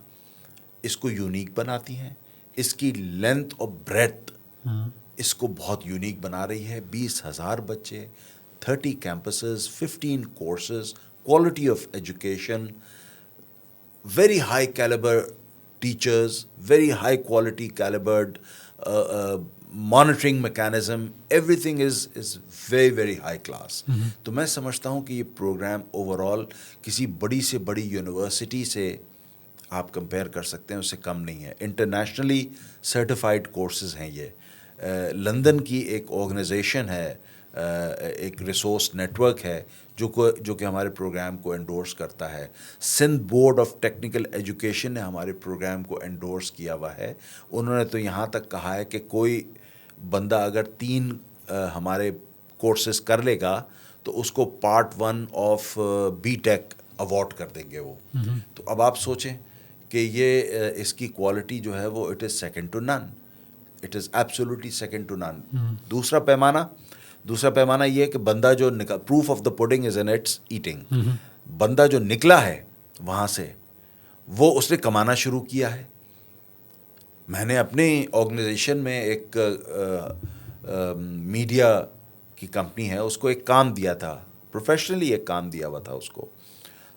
اس کو یونیک بناتی ہیں. اس کی لینتھ اور بریتھ اس کو بہت یونیک بنا رہی ہے. 20,000 بچے، 30 campuses, 15 courses, quality of education, very high calibre teachers, very high quality calibred monitoring mechanism, everything is very very high class. تو میں سمجھتا ہوں کہ یہ پروگرام اوور آل کسی بڑی سے بڑی یونیورسٹی سے آپ کمپیئر کر سکتے ہیں، اس سے کم نہیں ہے. انٹرنیشنلی سرٹیفائڈ کورسز ہیں یہ. لندن کی ایک آرگنائزیشن ہے، ایک ریسورس نیٹ ورک ہے جو کہ ہمارے پروگرام کو انڈورس کرتا ہے. Sindh board of technical education نے ہمارے پروگرام کو انڈورس کیا ہوا ہے. انہوں نے تو یہاں تک کہا ہے کہ کوئی بندہ اگر 3 ہمارے کورسز کر لے گا تو اس کو part 1 of B take award کر دیں گے وہ. تو اب آپ سوچیں کہ یہ اس کی کوالٹی جو ہے وہ it is second to none. It is absolutely second to none. دوسرا پیمانہ یہ ہے کہ بندہ جو proof of the pudding is in its eating. بندہ جو نکلا ہے وہاں سے، وہ اس نے کمانا شروع کیا ہے. میں نے اپنی آرگنائزیشن میں ایک میڈیا کی کمپنی ہے، اس کو ایک کام دیا تھا، پروفیشنلی ایک کام دیا ہوا تھا اس کو.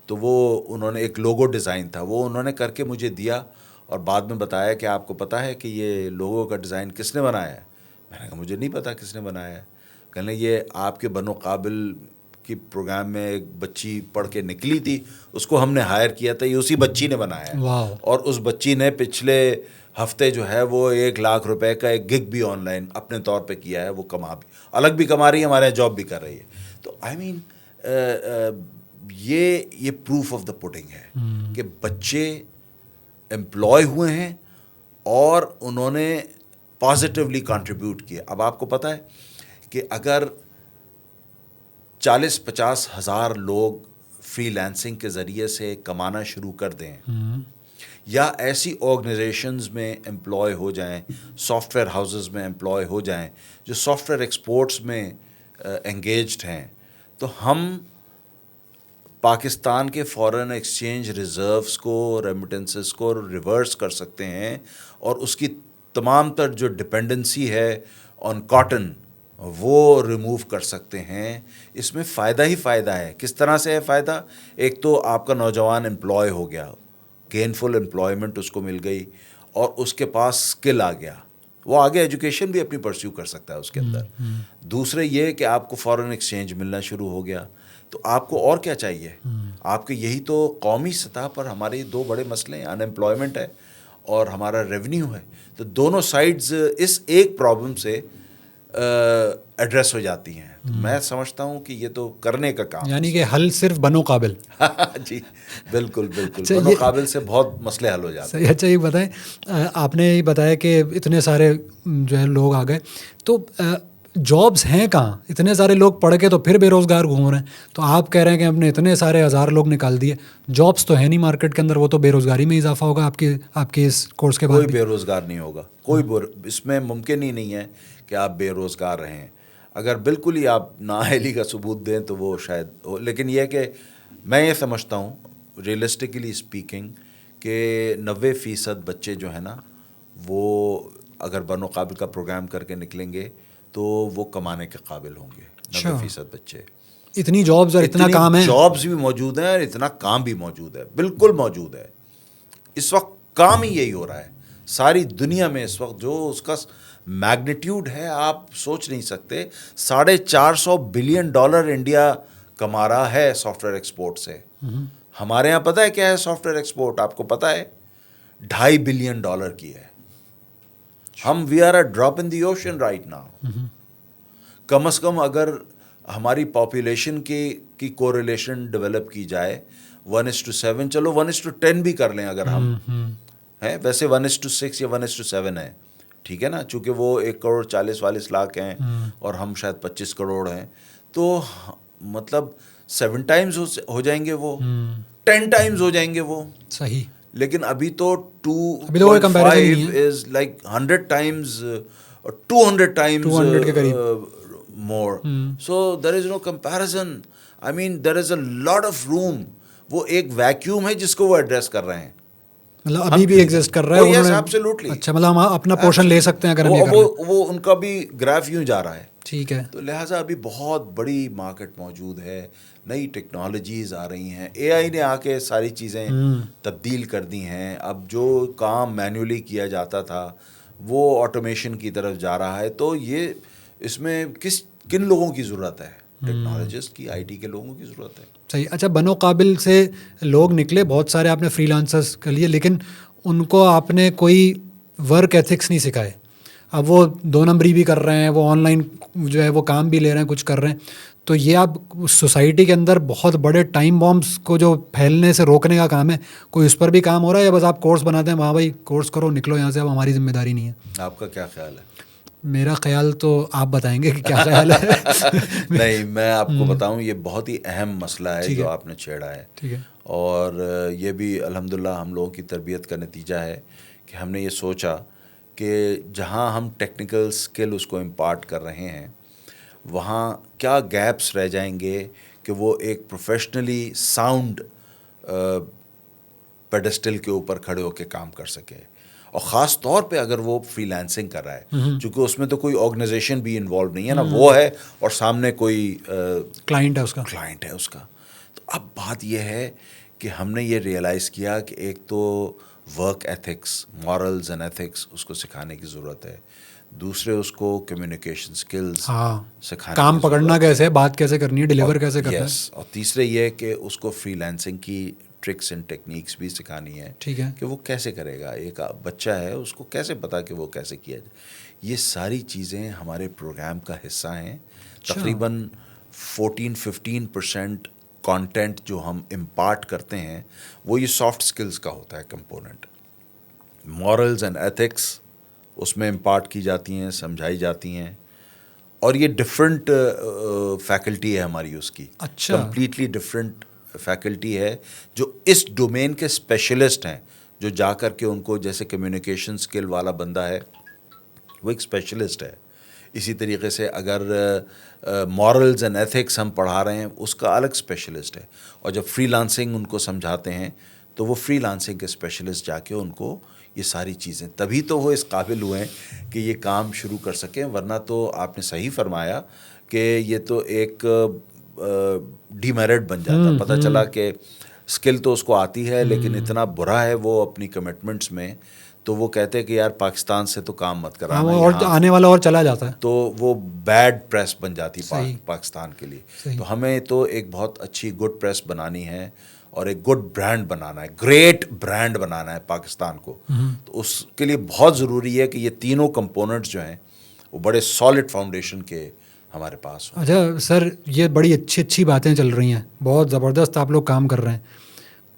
تو وہ انہوں نے ایک لوگو ڈیزائن تھا، وہ انہوں نے کر کے مجھے دیا، اور بعد میں بتایا کہ آپ کو پتہ ہے کہ یہ لوگو کا ڈیزائن کس نے بنایا ہے؟ میں نے کہا مجھے نہیں پتا کس نے بنایا ہے. کہنے یہ آپ کے بنو قابل کی پروگرام میں ایک بچی پڑھ کے نکلی تھی، اس کو ہم نے ہائر کیا تھا، یہ اسی بچی نے بنایا ہے. اور اس بچی نے پچھلے ہفتے جو ہے وہ 1 لاکھ روپے کا ایک گگ بھی آن لائن اپنے طور پہ کیا ہے. وہ الگ بھی کما رہی ہے، ہمارے یہاں جاب بھی کر رہی ہے. تو آئی مین یہ پروف آف دا پوڈنگ ہے کہ بچے امپلائے ہوئے ہیں اور انہوں نے پازیٹیولی کنٹریبیوٹ کیا. اب آپ کو پتہ ہے کہ اگر 40-50 ہزار لوگ فری لانسنگ کے ذریعے سے کمانا شروع کر دیں، یا ایسی آرگنائزیشنز میں امپلائے ہو جائیں، سافٹ ویئر ہاؤسز میں امپلائے ہو جائیں جو سافٹ ویئر ایکسپورٹس میں انگیجڈ ہیں، تو ہم پاکستان کے فارن ایکسچینج ریزروز کو، ریمیٹنسز کو ریورس کر سکتے ہیں، اور اس کی تمام تر جو ڈپینڈنسی ہے آن کاٹن وہ ریموو کر سکتے ہیں. اس میں فائدہ ہی فائدہ ہے. کس طرح سے ہے فائدہ؟ ایک تو آپ کا نوجوان امپلائے ہو گیا، گینفل امپلائمنٹ اس کو مل گئی اور اس کے پاس اسکل آ گیا, وہ آگے ایجوکیشن بھی اپنی پرسیو کر سکتا ہے اس کے اندر. دوسرے یہ کہ آپ کو فارن ایکسچینج ملنا شروع ہو گیا, تو آپ کو اور کیا چاہیے؟ آپ کے یہی تو قومی سطح پر ہمارے دو بڑے مسئلے ہیں, ان امپلائمنٹ ہے اور ہمارا ریونیو ہے. تو دونوں سائڈز اس ایک پرابلم سے ایڈریس ہو جاتی ہیں. تو میں سمجھتا ہوں کہ یہ تو کرنے کا کام, یعنی کہ حل صرف بنو قابل. جی بالکل بالکل, بنو قابل سے بہت مسئلے حل ہو جاتے ہیں. اچھا یہ بتائیں, آپ نے یہ بتایا کہ اتنے سارے جو ہے لوگ آ گئے, تو جابس ہیں کہاں؟ اتنے سارے لوگ پڑھ کے تو پھر بے روزگار گھوم رہے ہیں. تو آپ کہہ رہے ہیں کہ ہم نے اتنے سارے ہزار لوگ نکال دیے, جابس تو ہے نہیں مارکیٹ کے اندر, وہ تو بے روزگاری میں اضافہ ہوگا آپ کے اس کورس کے بعد. کوئی بے روزگار نہیں ہوگا, کوئی اس میں ممکن ہی نہیں ہے کہ آپ بے روزگار رہیں. اگر بالکل ہی آپ نااہلی کا ثبوت دیں تو وہ شاید ہو, لیکن یہ کہ میں یہ سمجھتا ہوں ریئلسٹکلی اسپیکنگ کہ 90% بچے جو ہیں نا, وہ اگر بنو قابل کا پروگرام کر کے نکلیں گے تو وہ کمانے کے قابل ہوں گے. 90% بچے, اتنی جابز اور اتنا کام ہے, جابز بھی موجود ہیں اور اتنا کام بھی موجود ہے, بالکل موجود ہے. اس وقت کام ہی یہی ہو رہا ہے ساری دنیا میں. اس وقت جو اس کا میگنیٹیوڈ ہے آپ سوچ نہیں سکتے. $450 بلین انڈیا کما رہا ہے سافٹ ویئر ایکسپورٹ سے. ہمارے یہاں پتہ ہے کیا ہے سافٹ ویئر ایکسپورٹ؟ آپ کو پتہ ہے $2.5 بلین کی ہے. ہم we are a drop in the ocean right now. کم از کم اگر ہماری پاپولیشن کی کوریلیشن ڈیولپ کی جائے 1:7, چلو 1:10 بھی کر لیں اگر ہم ہیں, ویسے 1:6 یا 1:7 ہے, ٹھیک ہے نا, چونکہ وہ 1.40 کروڑ ہیں اور ہم شاید 25 کروڑ ہیں, تو مطلب 7 ٹائمز ہو جائیں گے, وہ 10 ٹائمز ہو جائیں گے وہ. صحیح. لیکن ابھی تو 2.5 is like 100 Times, 200 Times more. So there is no comparison. I mean there is a lot of room. وہ ایک ویکیوم ہے جس کو وہ ایڈریس کر رہے ہیں. مطلب ابھی بھی ایگزسٹ کر رہا ہے. Yes, absolutely. اچھا, مطلب ہم اپنا پورشن لے سکتے ہیں اگر ہم یہ کریں. وہ ان کا بھی گراف یوں جا رہا ہے. ٹھیک ہے. تو لہٰذا ابھی بہت بڑی مارکیٹ موجود ہے, نئی ٹیکنالوجیز آ رہی ہیں, اے آئی نے آ کے ساری چیزیں تبدیل کر دی ہیں. اب جو کام مینولی کیا جاتا تھا وہ آٹومیشن کی طرف جا رہا ہے. تو یہ اس میں کن لوگوں کی ضرورت ہے؟ ٹیکنالوجسٹ کی, آئی ٹی کے لوگوں کی ضرورت ہے. صحیح. اچھا, بنو قابل سے لوگ نکلے بہت سارے, آپ نے فری لانسرز کر لیے, لیکن ان کو آپ نے کوئی ورک ایتھکس نہیں سکھائے. اب وہ 2 نمبری بھی کر رہے ہیں, وہ آن لائن جو ہے وہ کام بھی لے رہے ہیں, کچھ کر رہے ہیں. تو یہ آپ سوسائٹی کے اندر بہت بڑے ٹائم بامس کو جو پھیلنے سے روکنے کا کام ہے, کوئی اس پر بھی کام ہو رہا ہے, یا بس آپ کورس بناتے ہیں, وہاں بھائی کورس کرو نکلو یہاں سے, اب ہماری ذمہ داری نہیں ہے؟ آپ کا کیا خیال ہے؟ میرا خیال تو آپ بتائیں گے کہ کیا خیال ہے. نہیں, میں آپ کو بتاؤں, یہ بہت ہی اہم مسئلہ ہے جو آپ نے چھیڑا ہے. ٹھیک ہے. اور یہ بھی الحمدللہ ہم لوگوں کی تربیت کا نتیجہ ہے کہ ہم نے یہ سوچا کہ جہاں ہم ٹیکنیکل اسکل اس کو امپارٹ کر رہے ہیں, وہاں کیا گیپس رہ جائیں گے کہ وہ ایک پروفیشنلی ساؤنڈ پیڈسٹل کے اوپر کھڑے ہو کے کام کر سکے. اور خاص طور پہ اگر وہ فری لانسنگ کر رہا ہے, چونکہ اس میں تو کوئی آرگنائزیشن بھی انوالو نہیں ہے نا, وہ ہے اور سامنے کوئی کلائنٹ ہے اس کا. تو اب بات یہ ہے کہ ہم نے یہ ریئلائز کیا کہ ایک تو work ethics, morals and ethics اس کو سکھانے کی ضرورت ہے. دوسرے اس کو کمیونیکیشن سکلز سکھانے, کام پکڑنا کیسے ہے, بات کیسے کرنی ہے, ڈیلیور کیسے کرنا ہے. اور تیسرے یہ کہ اس کو فری لانسنگ کی ٹرکس اینڈ ٹیکنیکس بھی سکھانی ہے. ٹھیک ہے. کہ وہ کیسے کرے گا, ایک بچہ ہے اس کو کیسے پتا کہ وہ کیسے کیا جائے. یہ ساری چیزیں ہمارے پروگرام کا حصہ ہیں. تقریباً 14-15% کانٹینٹ جو ہم امپارٹ کرتے ہیں وہ یہ سافٹ سکلز کا ہوتا ہے کمپوننٹ. مورلز اینڈ ایتھکس اس میں امپارٹ کی جاتی ہیں, سمجھائی جاتی ہیں, اور یہ ڈفرینٹ فیکلٹی ہے ہماری اس کی. اچھا. کمپلیٹلی ڈفرینٹ فیکلٹی ہے جو اس ڈومین کے اسپیشلسٹ ہیں, جو جا کر کے ان کو, جیسے کمیونیکیشن اسکل والا بندہ ہے وہ ایک اسپیشلسٹ ہے. اسی طریقے سے اگر مورلز اینڈ ایتھکس ہم پڑھا رہے ہیں اس کا الگ اسپیشلسٹ ہے. اور جب فری لانسنگ ان کو سمجھاتے ہیں تو وہ فری لانسنگ کے اسپیشلسٹ جا کے ان کو یہ ساری چیزیں, تبھی تو وہ اس قابل ہوئے ہیں کہ یہ کام شروع کر سکیں. ورنہ تو آپ نے صحیح فرمایا کہ یہ تو ایک ڈی میرٹ بن جاتا. پتہ چلا کہ اسکل تو اس کو آتی ہے لیکن اتنا برا ہے وہ اپنی کمٹمنٹس میں, تو وہ کہتے ہیں کہ یار پاکستان سے تو کام مت کرانا, اور آنے والا اور چلا جاتا ہے, تو وہ بیڈ پریس بن جاتی صحیح. پاکستان کے لیے. صحیح. تو ہمیں تو ایک بہت اچھی گڈ پریس بنانی ہے اور ایک گڈ برانڈ بنانا ہے, گریٹ برانڈ بنانا ہے پاکستان کو. تو اس کے لیے بہت ضروری ہے کہ یہ تینوں کمپوننٹس جو ہیں وہ بڑے سالڈ فاؤنڈیشن کے ہمارے پاس ہوں. اچھا سر, یہ بڑی اچھی باتیں چل رہی ہیں, بہت زبردست آپ لوگ کام کر رہے ہیں.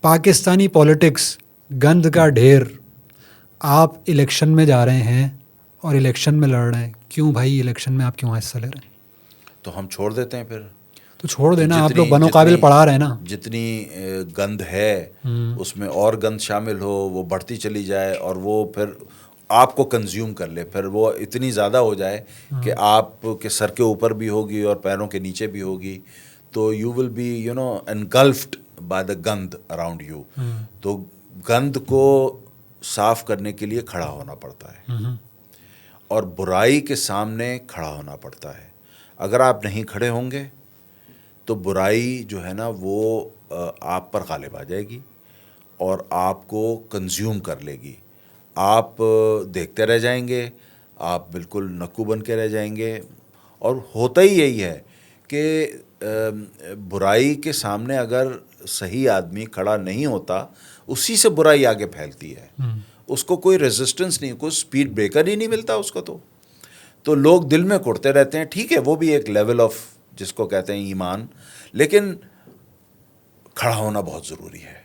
پاکستانی پولیٹکس گند کا ڈھیر, آپ الیکشن میں جا رہے ہیں اور الیکشن میں لڑ رہے ہیں, کیوں بھائی الیکشن میں آپ کیوں حصہ لے رہے ہیں؟ تو ہم چھوڑ دیتے ہیں پھر, تو چھوڑ دینا, آپ لوگ بنو قابل پڑھا رہے ہیں نا. جتنی گند ہے اس میں اور گند شامل ہو, وہ بڑھتی چلی جائے اور وہ پھر آپ کو کنزیوم کر لے, پھر وہ اتنی زیادہ ہو جائے کہ آپ کے سر کے اوپر بھی ہوگی اور پیروں کے نیچے بھی ہوگی, تو you will be engulfed by the گند اراؤنڈ یو. تو گند کو صاف کرنے کے لیے کھڑا ہونا پڑتا ہے اور برائی کے سامنے کھڑا ہونا پڑتا ہے. اگر آپ نہیں کھڑے ہوں گے تو برائی جو ہے نا وہ آپ پر غالب آ جائے گی اور آپ کو کنزیوم کر لے گی. آپ دیکھتے رہ جائیں گے, آپ بالکل نکو بن کے رہ جائیں گے. اور ہوتا ہی یہی ہے کہ برائی کے سامنے اگر صحیح آدمی کھڑا نہیں ہوتا, اسی سے برائی آگے پھیلتی ہے. اس کو کوئی ریزسٹنس نہیں, کوئی سپیڈ بریکر ہی نہیں ملتا اس کو. تو لوگ دل میں کڑتے رہتے ہیں. ٹھیک ہے, وہ بھی ایک لیول آف جس کو کہتے ہیں ایمان, لیکن کھڑا ہونا بہت ضروری ہے.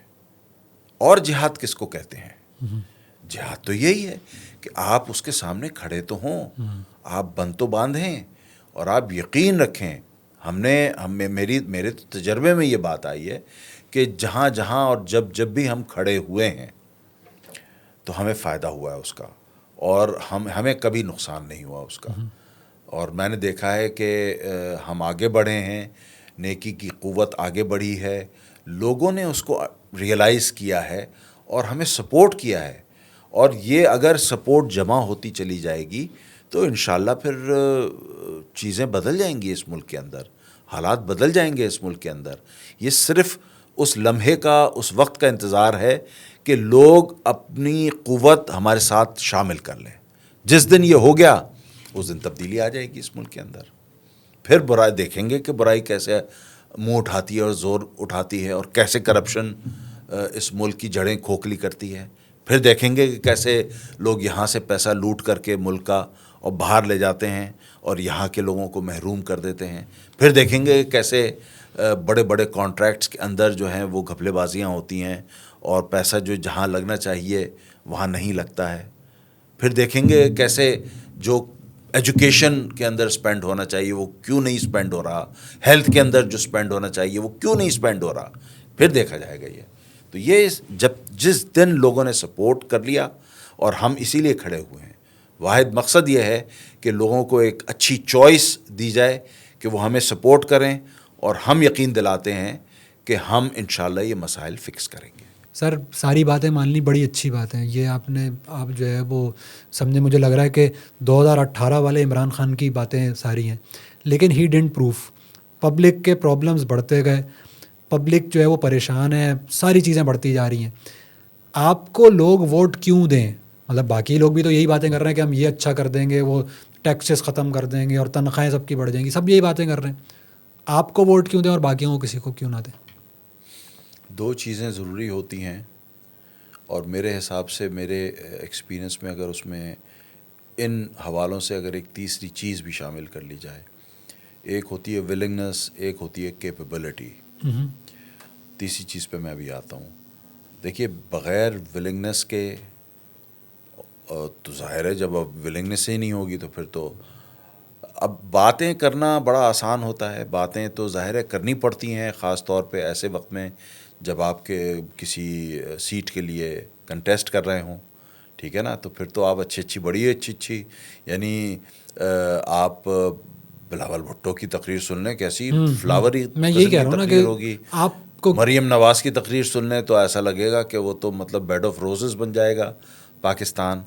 اور جہاد کس کو کہتے ہیں؟ جہاد تو یہی ہے کہ آپ اس کے سامنے کھڑے تو ہوں, آپ بند تو باندھیں اور آپ یقین رکھیں. میرے تجربے میں یہ بات آئی ہے کہ جہاں جہاں اور جب بھی ہم کھڑے ہوئے ہیں تو ہمیں فائدہ ہوا ہے اس کا, اور ہمیں کبھی نقصان نہیں ہوا اس کا. اور میں نے دیکھا ہے کہ ہم آگے بڑھے ہیں, نیکی کی قوت آگے بڑھی ہے, لوگوں نے اس کو ریئلائز کیا ہے اور ہمیں سپورٹ کیا ہے. اور یہ اگر سپورٹ جمع ہوتی چلی جائے گی تو انشاءاللہ پھر چیزیں بدل جائیں گی اس ملک کے اندر, حالات بدل جائیں گے اس ملک کے اندر. یہ صرف اس لمحے کا, اس وقت کا انتظار ہے کہ لوگ اپنی قوت ہمارے ساتھ شامل کر لیں. جس دن یہ ہو گیا اس دن تبدیلی آ جائے گی اس ملک کے اندر. پھر برائی دیکھیں گے کہ برائی کیسے منہ اٹھاتی ہے اور زور اٹھاتی ہے, اور کیسے کرپشن اس ملک کی جڑیں کھوکھلی کرتی ہے. پھر دیکھیں گے کہ کیسے لوگ یہاں سے پیسہ لوٹ کر کے ملک کا اور باہر لے جاتے ہیں اور یہاں کے لوگوں کو محروم کر دیتے ہیں. پھر دیکھیں گے کہ کیسے بڑے بڑے کانٹریکٹس کے اندر جو ہیں وہ گھپلے بازیاں ہوتی ہیں اور پیسہ جو جہاں لگنا چاہیے وہاں نہیں لگتا ہے. پھر دیکھیں گے کیسے جو ایجوکیشن کے اندر سپینڈ ہونا چاہیے وہ کیوں نہیں سپینڈ ہو رہا, ہیلتھ کے اندر جو سپینڈ ہونا چاہیے وہ کیوں نہیں سپینڈ ہو رہا. پھر دیکھا جائے گا یہ. تو یہ جس دن لوگوں نے سپورٹ کر لیا, اور ہم اسی لیے کھڑے ہوئے ہیں, واحد مقصد یہ ہے کہ لوگوں کو ایک اچھی چوائس دی جائے کہ وہ ہمیں سپورٹ کریں, اور ہم یقین دلاتے ہیں کہ ہم انشاءاللہ یہ مسائل فکس کریں گے. سر ساری باتیں مان لی, بڑی اچھی بات ہیں یہ آپ جو ہے وہ سمجھے. مجھے لگ رہا ہے کہ 2018 والے عمران خان کی باتیں ساری ہیں, لیکن ہی ڈنٹ پروف. پبلک کے پرابلمز بڑھتے گئے, پبلک جو ہے وہ پریشان ہے, ساری چیزیں بڑھتی جا رہی ہیں. آپ کو لوگ ووٹ کیوں دیں؟ مطلب باقی لوگ بھی تو یہی باتیں کر رہے ہیں کہ ہم یہ اچھا کر دیں گے, وہ ٹیکسز ختم کر دیں گے اور تنخواہیں سب کی بڑھ جائیں گی, سب یہی باتیں کر رہے ہیں. آپ کو ووٹ کیوں دیں اور باقیوں کو کسی کو کیوں نہ دیں؟ دو چیزیں ضروری ہوتی ہیں, اور میرے حساب سے, میرے ایکسپیرینس میں, اگر اس میں ان حوالوں سے اگر ایک تیسری چیز بھی شامل کر لی جائے, ایک ہوتی ہے ولنگنس, ایک ہوتی ہے کیپیبلٹی. تیسری چیز پہ میں ابھی آتا ہوں. دیکھیے, بغیر ولنگنس کے تو ظاہر ہے جب اب ولنگنس ہی نہیں ہوگی تو پھر تو اب باتیں کرنا بڑا آسان ہوتا ہے. باتیں تو ظاہر ہے کرنی پڑتی ہیں, خاص طور پہ ایسے وقت میں جب آپ کے کسی سیٹ کے لیے کنٹیسٹ کر رہے ہوں, ٹھیک ہے نا. تو پھر تو آپ بڑی اچھی یعنی آپ بلاول بھٹو کی تقریر سن لیں, کیسی فلاوری تقریر ہوگی. آپ کو مریم نواز کی تقریر سن لیں تو ایسا لگے گا کہ وہ تو مطلب بیڈ آف روزز بن جائے گا پاکستان.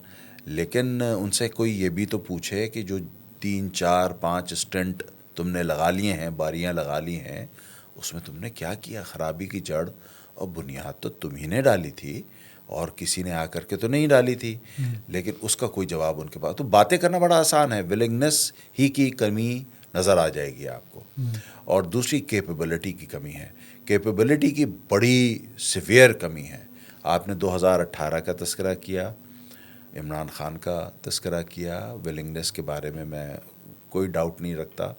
لیکن ان سے کوئی یہ بھی تو پوچھے کہ جو 3 4 5 اسٹنٹ تم نے لگا لیے ہیں, باریاں لگا لی ہیں, اس میں تم نے کیا کیا, خرابی کی جڑ اور بنیاد تو تم ہی نے ڈالی تھی اور کسی نے آ کر کے تو نہیں ڈالی تھی. لیکن اس کا کوئی جواب ان کے پاس. تو باتیں کرنا بڑا آسان ہے, ولنگنس ہی کی کمی نظر آ جائے گی آپ کو. اور دوسری کیپیبلٹی کی کمی ہے, کیپیبلٹی کی بڑی سیویئر کمی ہے. آپ نے 2018 کا تذکرہ کیا, عمران خان کا تذکرہ کیا. ولنگنس کے بارے میں کوئی ڈاؤٹ نہیں رکھتا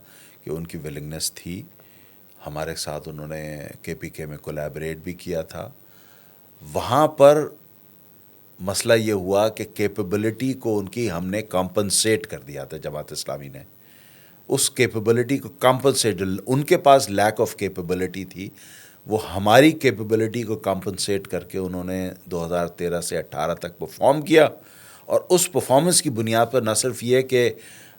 کہ ان کی ولنگنس تھی. ہمارے ساتھ انہوں نے KPK میں کولیبریٹ بھی کیا تھا. وہاں پر مسئلہ یہ ہوا کہ کیپیبلٹی کو ان کی ہم نے کمپنسیٹ کر دیا تھا. جماعت اسلامی نے اس کیپیبلٹی کو کمپنسیٹ, ان کے پاس لیک آف کیپیبلٹی تھی, وہ ہماری کیپیبلٹی کو کمپنسیٹ کر کے انہوں نے 2013 سے 18 تک پرفارم کیا. اور اس پرفارمنس کی بنیاد پر نہ صرف یہ کہ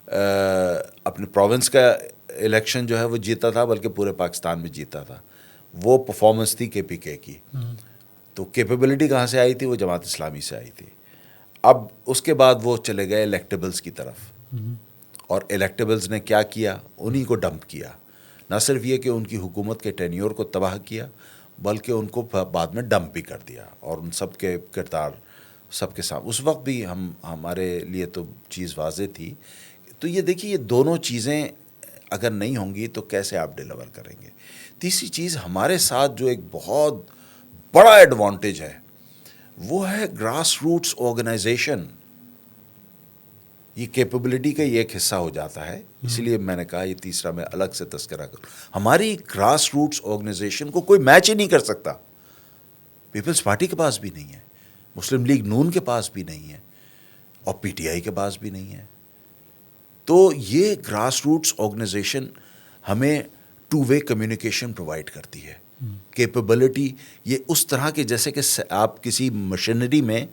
اپنے پروونس کا الیکشن جو ہے وہ جیتا تھا, بلکہ پورے پاکستان میں جیتا تھا. وہ پرفارمنس تھی KPK کی. تو کیپیبلٹی کہاں سے آئی تھی؟ وہ جماعت اسلامی سے آئی تھی. اب اس کے بعد وہ چلے گئے الیکٹیبلز کی طرف, اور الیکٹیبلز نے کیا کیا؟ انہی کو ڈمپ کیا. نہ صرف یہ کہ ان کی حکومت کے ٹینیور کو تباہ کیا, بلکہ ان کو بعد میں ڈمپ بھی کر دیا. اور ان سب کے کردار سب کے سامنے اس وقت بھی ہمارے لیے تو چیز واضح تھی. تو یہ دیکھیے, یہ دونوں چیزیں اگر نہیں ہوں گی تو کیسے آپ ڈیلیور کریں گے؟ تیسری چیز, ہمارے ساتھ جو ایک بہت بڑا ایڈوانٹیج ہے وہ ہے گراس روٹس آرگنائزیشن. یہ کیپیبلٹی کا یہ ایک حصہ ہو جاتا ہے. اسی لیے میں نے کہا یہ تیسرا میں الگ سے تذکرہ کروں. ہماری گراس روٹس آرگنائزیشن کو کوئی میچ ہی نہیں کر سکتا. پیپلز پارٹی کے پاس بھی نہیں ہے, مسلم لیگ نون کے پاس بھی نہیں ہے, اور PTI کے پاس بھی نہیں ہے. تو یہ گراس روٹس آرگنائزیشن ہمیں ٹو وے کمیونیکیشن پرووائڈ کرتی ہے. کیپیبلٹی یہ اس طرح کے, جیسے کہ آپ کسی مشینری میں,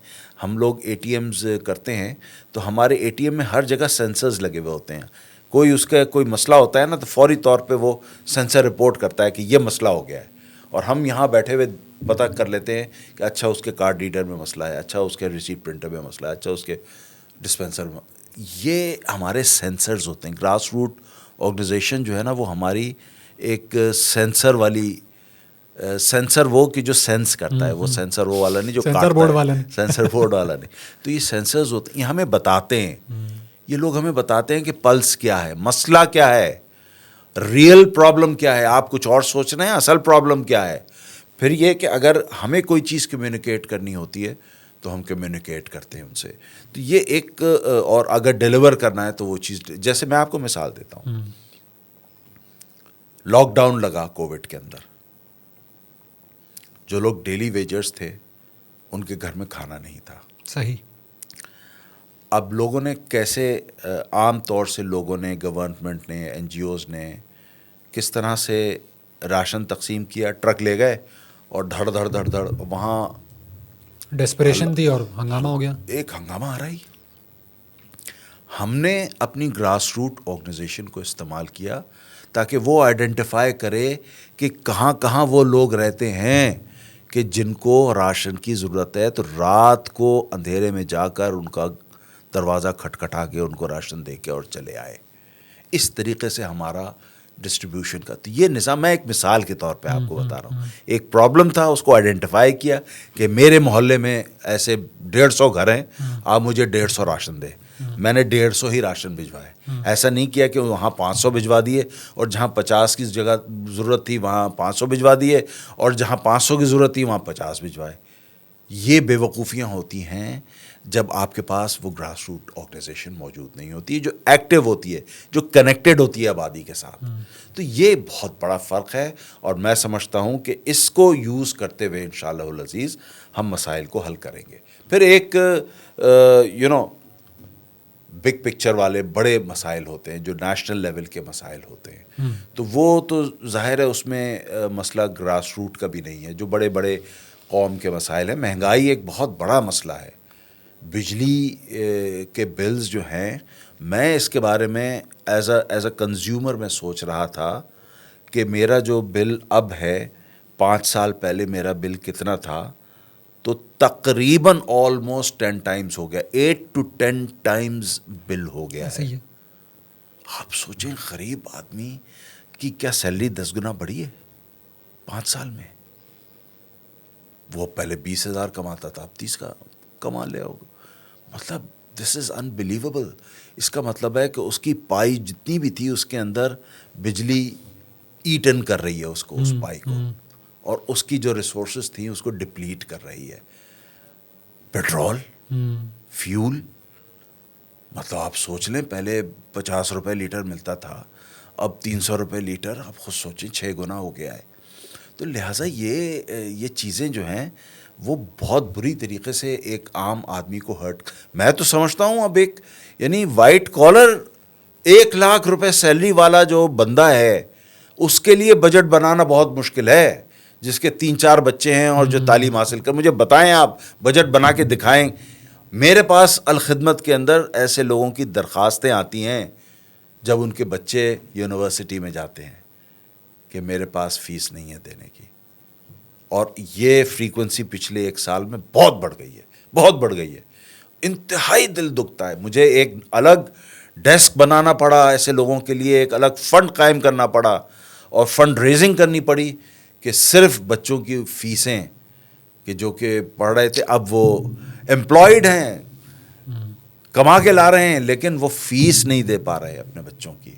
ہم لوگ ATMs کرتے ہیں تو ہمارے ATM میں ہر جگہ سینسرز لگے ہوئے ہوتے ہیں. کوئی اس کا کوئی مسئلہ ہوتا ہے نا, تو فوری طور پہ وہ سینسر رپورٹ کرتا ہے کہ یہ مسئلہ ہو گیا ہے. اور ہم یہاں بیٹھے ہوئے پتہ کر لیتے ہیں کہ اچھا اس کے کارڈ ریڈر میں مسئلہ ہے, اچھا اس کے ریسیپٹ پرنٹر میں مسئلہ ہے, اچھا اس کے ڈسپینسر میں. یہ ہمارے سینسرز ہوتے ہیں. گراس روٹ آرگنائزیشن جو ہے نا, وہ ہماری ایک سینسر والی, سینسر وہ کہ جو سینس کرتا ہے, وہ سینسر وہ والا نہیں جو سینسر بورڈ والا نہیں, سینسر بورڈ والا نہیں. تو یہ سینسرز ہوتے ہیں, یہ ہمیں بتاتے ہیں, یہ لوگ ہمیں بتاتے ہیں کہ پلس کیا ہے, مسئلہ کیا ہے, ریئل پرابلم کیا ہے, آپ کچھ اور سوچ رہے ہیں, اصل پرابلم کیا ہے. پھر یہ کہ اگر ہمیں کوئی چیز کمیونیکیٹ کرنی ہوتی ہے تو ہم کمیونیکیٹ کرتے ہیں ان سے. تو یہ ایک, اور اگر ڈیلیور کرنا ہے تو وہ چیز, جیسے میں آپ کو مثال دیتا ہوں, لاک ڈاؤن لگا کووڈ کے اندر, جو لوگ ڈیلی ویجرز تھے ان کے گھر میں کھانا نہیں تھا. صحیح. اب لوگوں نے کیسے, عام طور سے لوگوں نے, گورنمنٹ نے, NGOs نے کس طرح سے راشن تقسیم کیا؟ ٹرک لے گئے اور دھڑ دھڑ دھڑ دھڑ وہاں ڈیسپریشن تھی اور ہنگامہ ہو گیا. ایک ہنگامہ آ رہا ہی. ہم نے اپنی گراس روٹ آرگنائزیشن کو استعمال کیا تاکہ وہ آئیڈینٹیفائی کرے کہ کہاں کہاں وہ لوگ رہتے ہیں کہ جن کو راشن کی ضرورت ہے, تو رات کو اندھیرے میں جا کر ان کا دروازہ کھٹکھٹا کے ان کو راشن دے کے اور چلے آئے. اس طریقے سے ہمارا ڈسٹریبیوشن کا. تو یہ نظام میں ایک مثال کے طور پہ آپ کو بتا رہا ہوں. ایک پرابلم تھا, اس کو آئیڈینٹیفائی کیا کہ میرے محلے میں ایسے 150 گھر ہیں, آپ مجھے 150 راشن دیں. میں نے 150 ہی راشن بھجوائے. ایسا نہیں کیا کہ وہاں 500 بھجوا دیے اور جہاں 50 کی جگہ ضرورت تھی وہاں 500 بھجوا دیے, اور جہاں 500 کی ضرورت تھی وہاں 50 بھجوائے. یہ بے وقوفیاں ہوتی ہیں جب آپ کے پاس وہ گراس روٹ آرگنائزیشن موجود نہیں ہوتی ہے, جو ایکٹیو ہوتی ہے, جو کنیکٹڈ ہوتی ہے آبادی کے ساتھ. تو یہ بہت بڑا فرق ہے, اور میں سمجھتا ہوں کہ اس کو یوز کرتے ہوئے انشاءاللہ العزیز ہم مسائل کو حل کریں گے. پھر ایک بگ پکچر والے بڑے مسائل ہوتے ہیں, جو نیشنل لیول کے مسائل ہوتے ہیں, تو وہ تو ظاہر ہے اس میں مسئلہ گراس روٹ کا بھی نہیں ہے. جو بڑے بڑے قوم کے مسائل ہیں, مہنگائی ایک بہت بڑا مسئلہ ہے. بجلی کے بلز جو ہیں, میں اس کے بارے میں ایز اے کنزیومر میں سوچ رہا تھا کہ میرا جو بل اب ہے, 5 سال پہلے میرا بل کتنا تھا, تو تقریباً آلموسٹ 10 ٹائمز ہو گیا, 8 to 10 ٹائمز بل ہو گیا ہے. آپ سوچیں غریب آدمی کی کیا سیلری 10 گنا بڑھی ہے 5 سال میں. وہ پہلے 20,000 کماتا تھا، اب 30 کا کما لے ہوگا. مطلب دس از انبلیویبل. اس کا مطلب ہے کہ اس کی پائی جتنی بھی تھی اس کے اندر بجلی ایٹن کر رہی ہے اس کو، اس پائی کو، اور اس کی جو ریسورسز تھیں اس کو ڈپلیٹ کر رہی ہے. پیٹرول، فیول، مطلب آپ سوچ لیں پہلے 50 روپے لیٹر ملتا تھا، اب 300 روپے لیٹر. آپ خود سوچیں 6 گنا ہو گیا ہے. تو لہٰذا یہ چیزیں جو ہیں وہ بہت بری طریقے سے ایک عام آدمی کو ہرٹ. میں تو سمجھتا ہوں اب ایک یعنی وائٹ کالر 1 لاکھ روپے سیلری والا جو بندہ ہے اس کے لیے بجٹ بنانا بہت مشکل ہے، جس کے 3-4 بچے ہیں اور جو تعلیم حاصل کر. مجھے بتائیں، آپ بجٹ بنا کے دکھائیں. میرے پاس الخدمت کے اندر ایسے لوگوں کی درخواستیں آتی ہیں جب ان کے بچے یونیورسٹی میں جاتے ہیں کہ میرے پاس فیس نہیں ہے دینے کی. اور یہ فریکوینسی پچھلے 1 سال میں بہت بڑھ گئی ہے، بہت بڑھ گئی ہے. انتہائی دل دکھتا ہے. مجھے ایک الگ ڈیسک بنانا پڑا ایسے لوگوں کے لیے، ایک الگ فنڈ قائم کرنا پڑا اور فنڈ ریزنگ کرنی پڑی کہ صرف بچوں کی فیسیں کہ جو کہ پڑھ رہے تھے اب وہ امپلائڈ ہیں، کما کے لا رہے ہیں، لیکن وہ فیس نہیں دے پا رہے اپنے بچوں کی.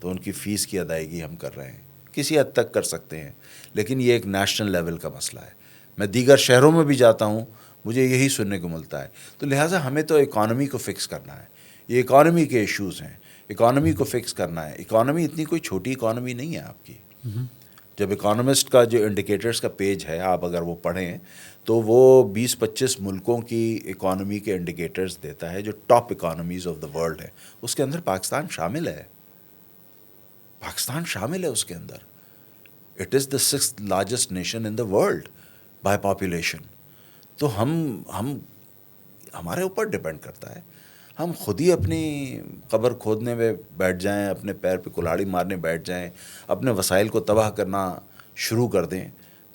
تو ان کی فیس کی ادائیگی ہم کر رہے ہیں، کسی حد تک کر سکتے ہیں، لیکن یہ ایک نیشنل لیول کا مسئلہ ہے. میں دیگر شہروں میں بھی جاتا ہوں، مجھے یہی سننے کو ملتا ہے. تو لہٰذا ہمیں تو اکانومی کو فکس کرنا ہے. یہ اکانومی کے ایشوز ہیں، اکانومی کو فکس کرنا ہے. اکانومی اتنی کوئی چھوٹی اکانومی نہیں ہے آپ کی. جب اکانومسٹ کا جو انڈیکیٹرز کا پیج ہے آپ اگر وہ پڑھیں تو وہ 20-25 ملکوں کی اکانومی کے انڈیکیٹرز دیتا ہے جو top economies of the world ہے. اس کے اندر پاکستان شامل ہے. پاکستان شامل ہے اس کے اندر. It is the 6th largest nation in the world by population. تو ہمارے اوپر ڈپینڈ کرتا ہے. ہم خود ہی اپنی قبر کھودنے میں بیٹھ جائیں، اپنے پیر پہ کلاڑی مارنے بیٹھ جائیں، اپنے وسائل کو تباہ کرنا شروع کر دیں،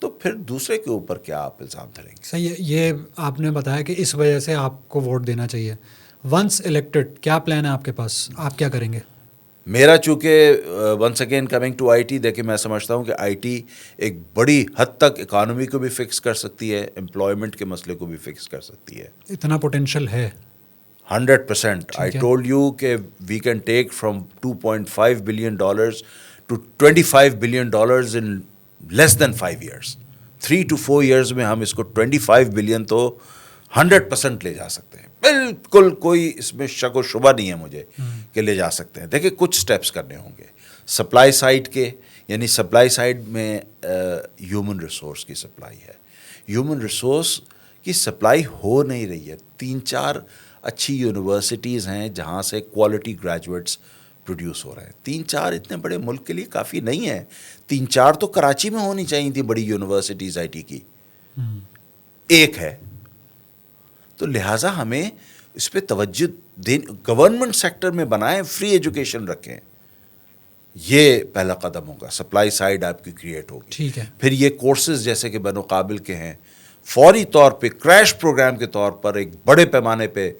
تو پھر دوسرے کے اوپر کیا آپ الزام دھریں گے؟ صحیح ہے. یہ آپ نے بتایا کہ اس وجہ سے آپ کو ووٹ دینا چاہیے. ونس الیکٹڈ کیا پلان ہے آپ کے پاس؟ آپ کیا کریں گے؟ میرا چونکہ once again coming to IT ٹی، دیکھیں میں سمجھتا ہوں کہ آئی ٹی ایک بڑی حد تک اکانومی کو بھی فکس کر سکتی ہے، امپلائمنٹ کے مسئلے کو بھی فکس کر سکتی ہے. اتنا پوٹینشیل ہے 100%. I told you کہ we can take from $2.5 billion to $25 billion in less than 5 years. 3 to 4 years میں ہم اس کو 25 بلین تو 100% لے جا سکتے ہیں. بالکل کوئی اس میں شک و شبہ نہیں ہے مجھے کہ لے جا سکتے ہیں. دیکھیں کچھ سٹیپس کرنے ہوں گے سپلائی سائڈ کے، یعنی سپلائی سائڈ میں ہیومن ریسورس کی سپلائی ہے. ہیومن ریسورس کی سپلائی ہو نہیں رہی ہے. 3-4 اچھی یونیورسٹیز ہیں جہاں سے کوالٹی گریجویٹس پروڈیوس ہو رہے ہیں. 3-4 اتنے بڑے ملک کے لیے کافی نہیں ہے. 3-4 تو کراچی میں ہونی چاہیے تھی بڑی یونیورسٹیز آئی ٹی کی، ایک ہے. تو لہٰذا ہمیں اس پہ توجہ گورنمنٹ سیکٹر میں بنائیں، فری ایجوکیشن رکھیں. یہ پہلا قدم ہوگا. سپلائی سائڈ آپ کی کریٹ ہوگی. ٹھیک ہے. پھر یہ کورسز جیسے کہ بین القابل کے ہیں، فوری طور پہ کریش پروگرام کے طور پر ایک بڑے پیمانے پہ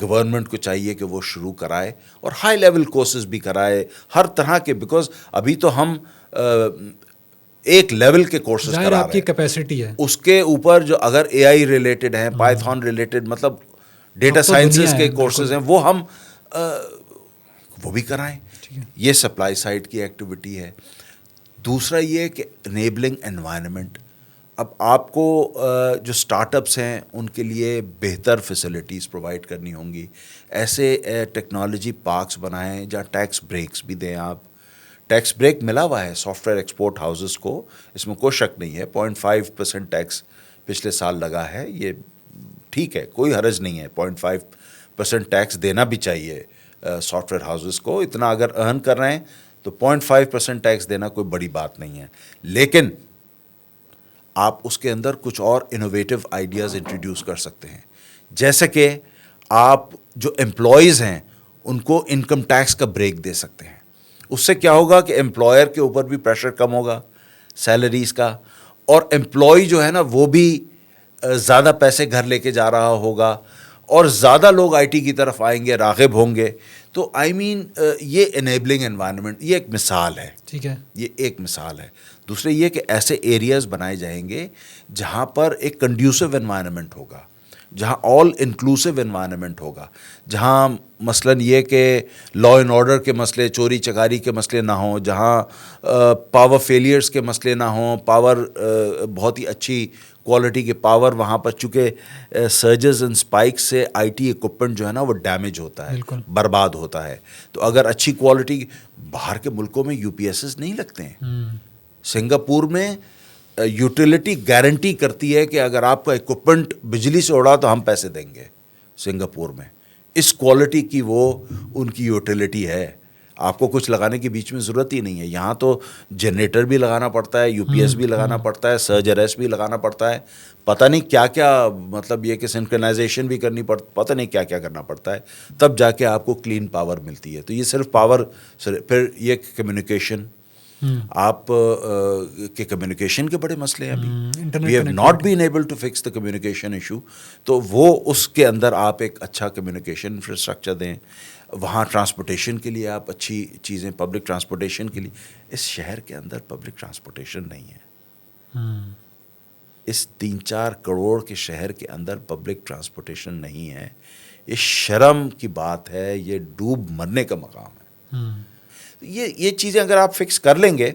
گورنمنٹ کو چاہیے کہ وہ شروع کرائے اور ہائی لیول کورسز بھی کرائے ہر طرح کے. بیکاز ابھی تو ہم ایک لیول کے کورسز کرا رہے ہیں. آپ کی کیپیسٹی ہے اس کے اوپر جو اگر اے آئی ریلیٹڈ ہیں، پائتھون ریلیٹڈ، مطلب ڈیٹا سائنسز کے کورسز ہیں، وہ ہم وہ بھی کرائیں. یہ سپلائی سائڈ کی ایکٹیویٹی ہے. دوسرا یہ کہ انیبلنگ انوائرمنٹ. اب آپ کو جو اسٹارٹ اپس ہیں ان کے لیے بہتر فیسلٹیز پرووائڈ کرنی ہوں گی. ایسے ٹیکنالوجی پارکس بنائیں جہاں ٹیکس بریکس بھی دیں. آپ ٹیکس بریک ملا ہوا ہے سافٹ ویئر ایکسپورٹ ہاؤسز کو، اس میں کوئی شک نہیں ہے. 0.5% ٹیکس پچھلے سال لگا ہے. یہ ٹھیک ہے، کوئی حرج نہیں ہے. 0.5% ٹیکس دینا بھی چاہیے سافٹ ویئر ہاؤسز کو. اتنا اگر ارن کر رہے ہیں تو 0.5% ٹیکس دینا کوئی بڑی بات نہیں ہے. لیکن آپ اس کے اندر کچھ اور انوویٹو آئیڈیاز انٹروڈیوس کر سکتے ہیں. جیسے کہ آپ جو امپلائیز ہیں ان کو انکم ٹیکس کا بریک دے سکتے ہیں. اس سے کیا ہوگا کہ امپلائر کے اوپر بھی پریشر کم ہوگا سیلریز کا، اور امپلائی جو ہے نا وہ بھی زیادہ پیسے گھر لے کے جا رہا ہوگا اور زیادہ لوگ آئی ٹی کی طرف آئیں گے، راغب ہوں گے. تو آئی مین یہ انیبلنگ انوائرمنٹ، یہ ایک مثال ہے. ٹھیک ہے، یہ ایک مثال ہے. دوسرے یہ کہ ایسے ایریاز بنائے جائیں گے جہاں پر ایک کنڈیوسو انوائرنمنٹ ہوگا, جہاں آل انکلوسیو انوائرنمنٹ ہوگا, جہاں مثلاً یہ کہ لا اینڈ آرڈر کے مسئلے, چوری چکاری کے مسئلے نہ ہوں, جہاں پاور فیلیئرز کے مسئلے نہ ہوں, پاور بہت ہی اچھی کوالٹی کے پاور وہاں پر, چونکہ سرجز اینڈ اسپائکس سے آئی ٹی ایکوپمنٹ جو ہے نا وہ ڈیمیج ہوتا ہے, برباد ہوتا ہے. تو اگر اچھی کوالٹی, باہر کے ملکوں میں یو پی ایس ایس نہیں لگتے ہیں, سنگاپور میں یوٹیلیٹی گارنٹی کرتی ہے کہ اگر آپ کا ایکوپمنٹ بجلی سے اڑا تو ہم پیسے دیں گے. سنگاپور میں اس کوالٹی کی وہ ان کی یوٹیلیٹی ہے, آپ کو کچھ لگانے کے بیچ میں ضرورت ہی نہیں ہے. یہاں تو جنریٹر بھی لگانا پڑتا ہے, یو پی ایس بھی لگانا پڑتا ہے, سرج اریسٹ بھی لگانا پڑتا ہے, پتہ نہیں کیا کیا, مطلب یہ کہ سنکرنائزیشن بھی کرنی پتہ نہیں کیا کیا کرنا پڑتا ہے, تب جا کے آپ کو کلین پاور ملتی ہے. تو یہ صرف پاور, پھر یہ کمیونیکیشن, آپ کے کمیونیکیشن کے بڑے مسئلے ہیں ابھی. We have not been able to fix the communication issue. تو وہ اس کے اندر آپ ایک اچھا کمیونیکیشن انفراسٹرکچر دیں. وہاں ٹرانسپورٹیشن کے لیے آپ اچھی چیزیں, پبلک ٹرانسپورٹیشن کے لیے. اس شہر کے اندر پبلک ٹرانسپورٹیشن نہیں ہے. اس 3-4 کروڑ کے شہر کے اندر پبلک ٹرانسپورٹیشن نہیں ہے. یہ شرم کی بات ہے, یہ ڈوب مرنے کا مقام ہے. یہ چیزیں اگر آپ فکس کر لیں گے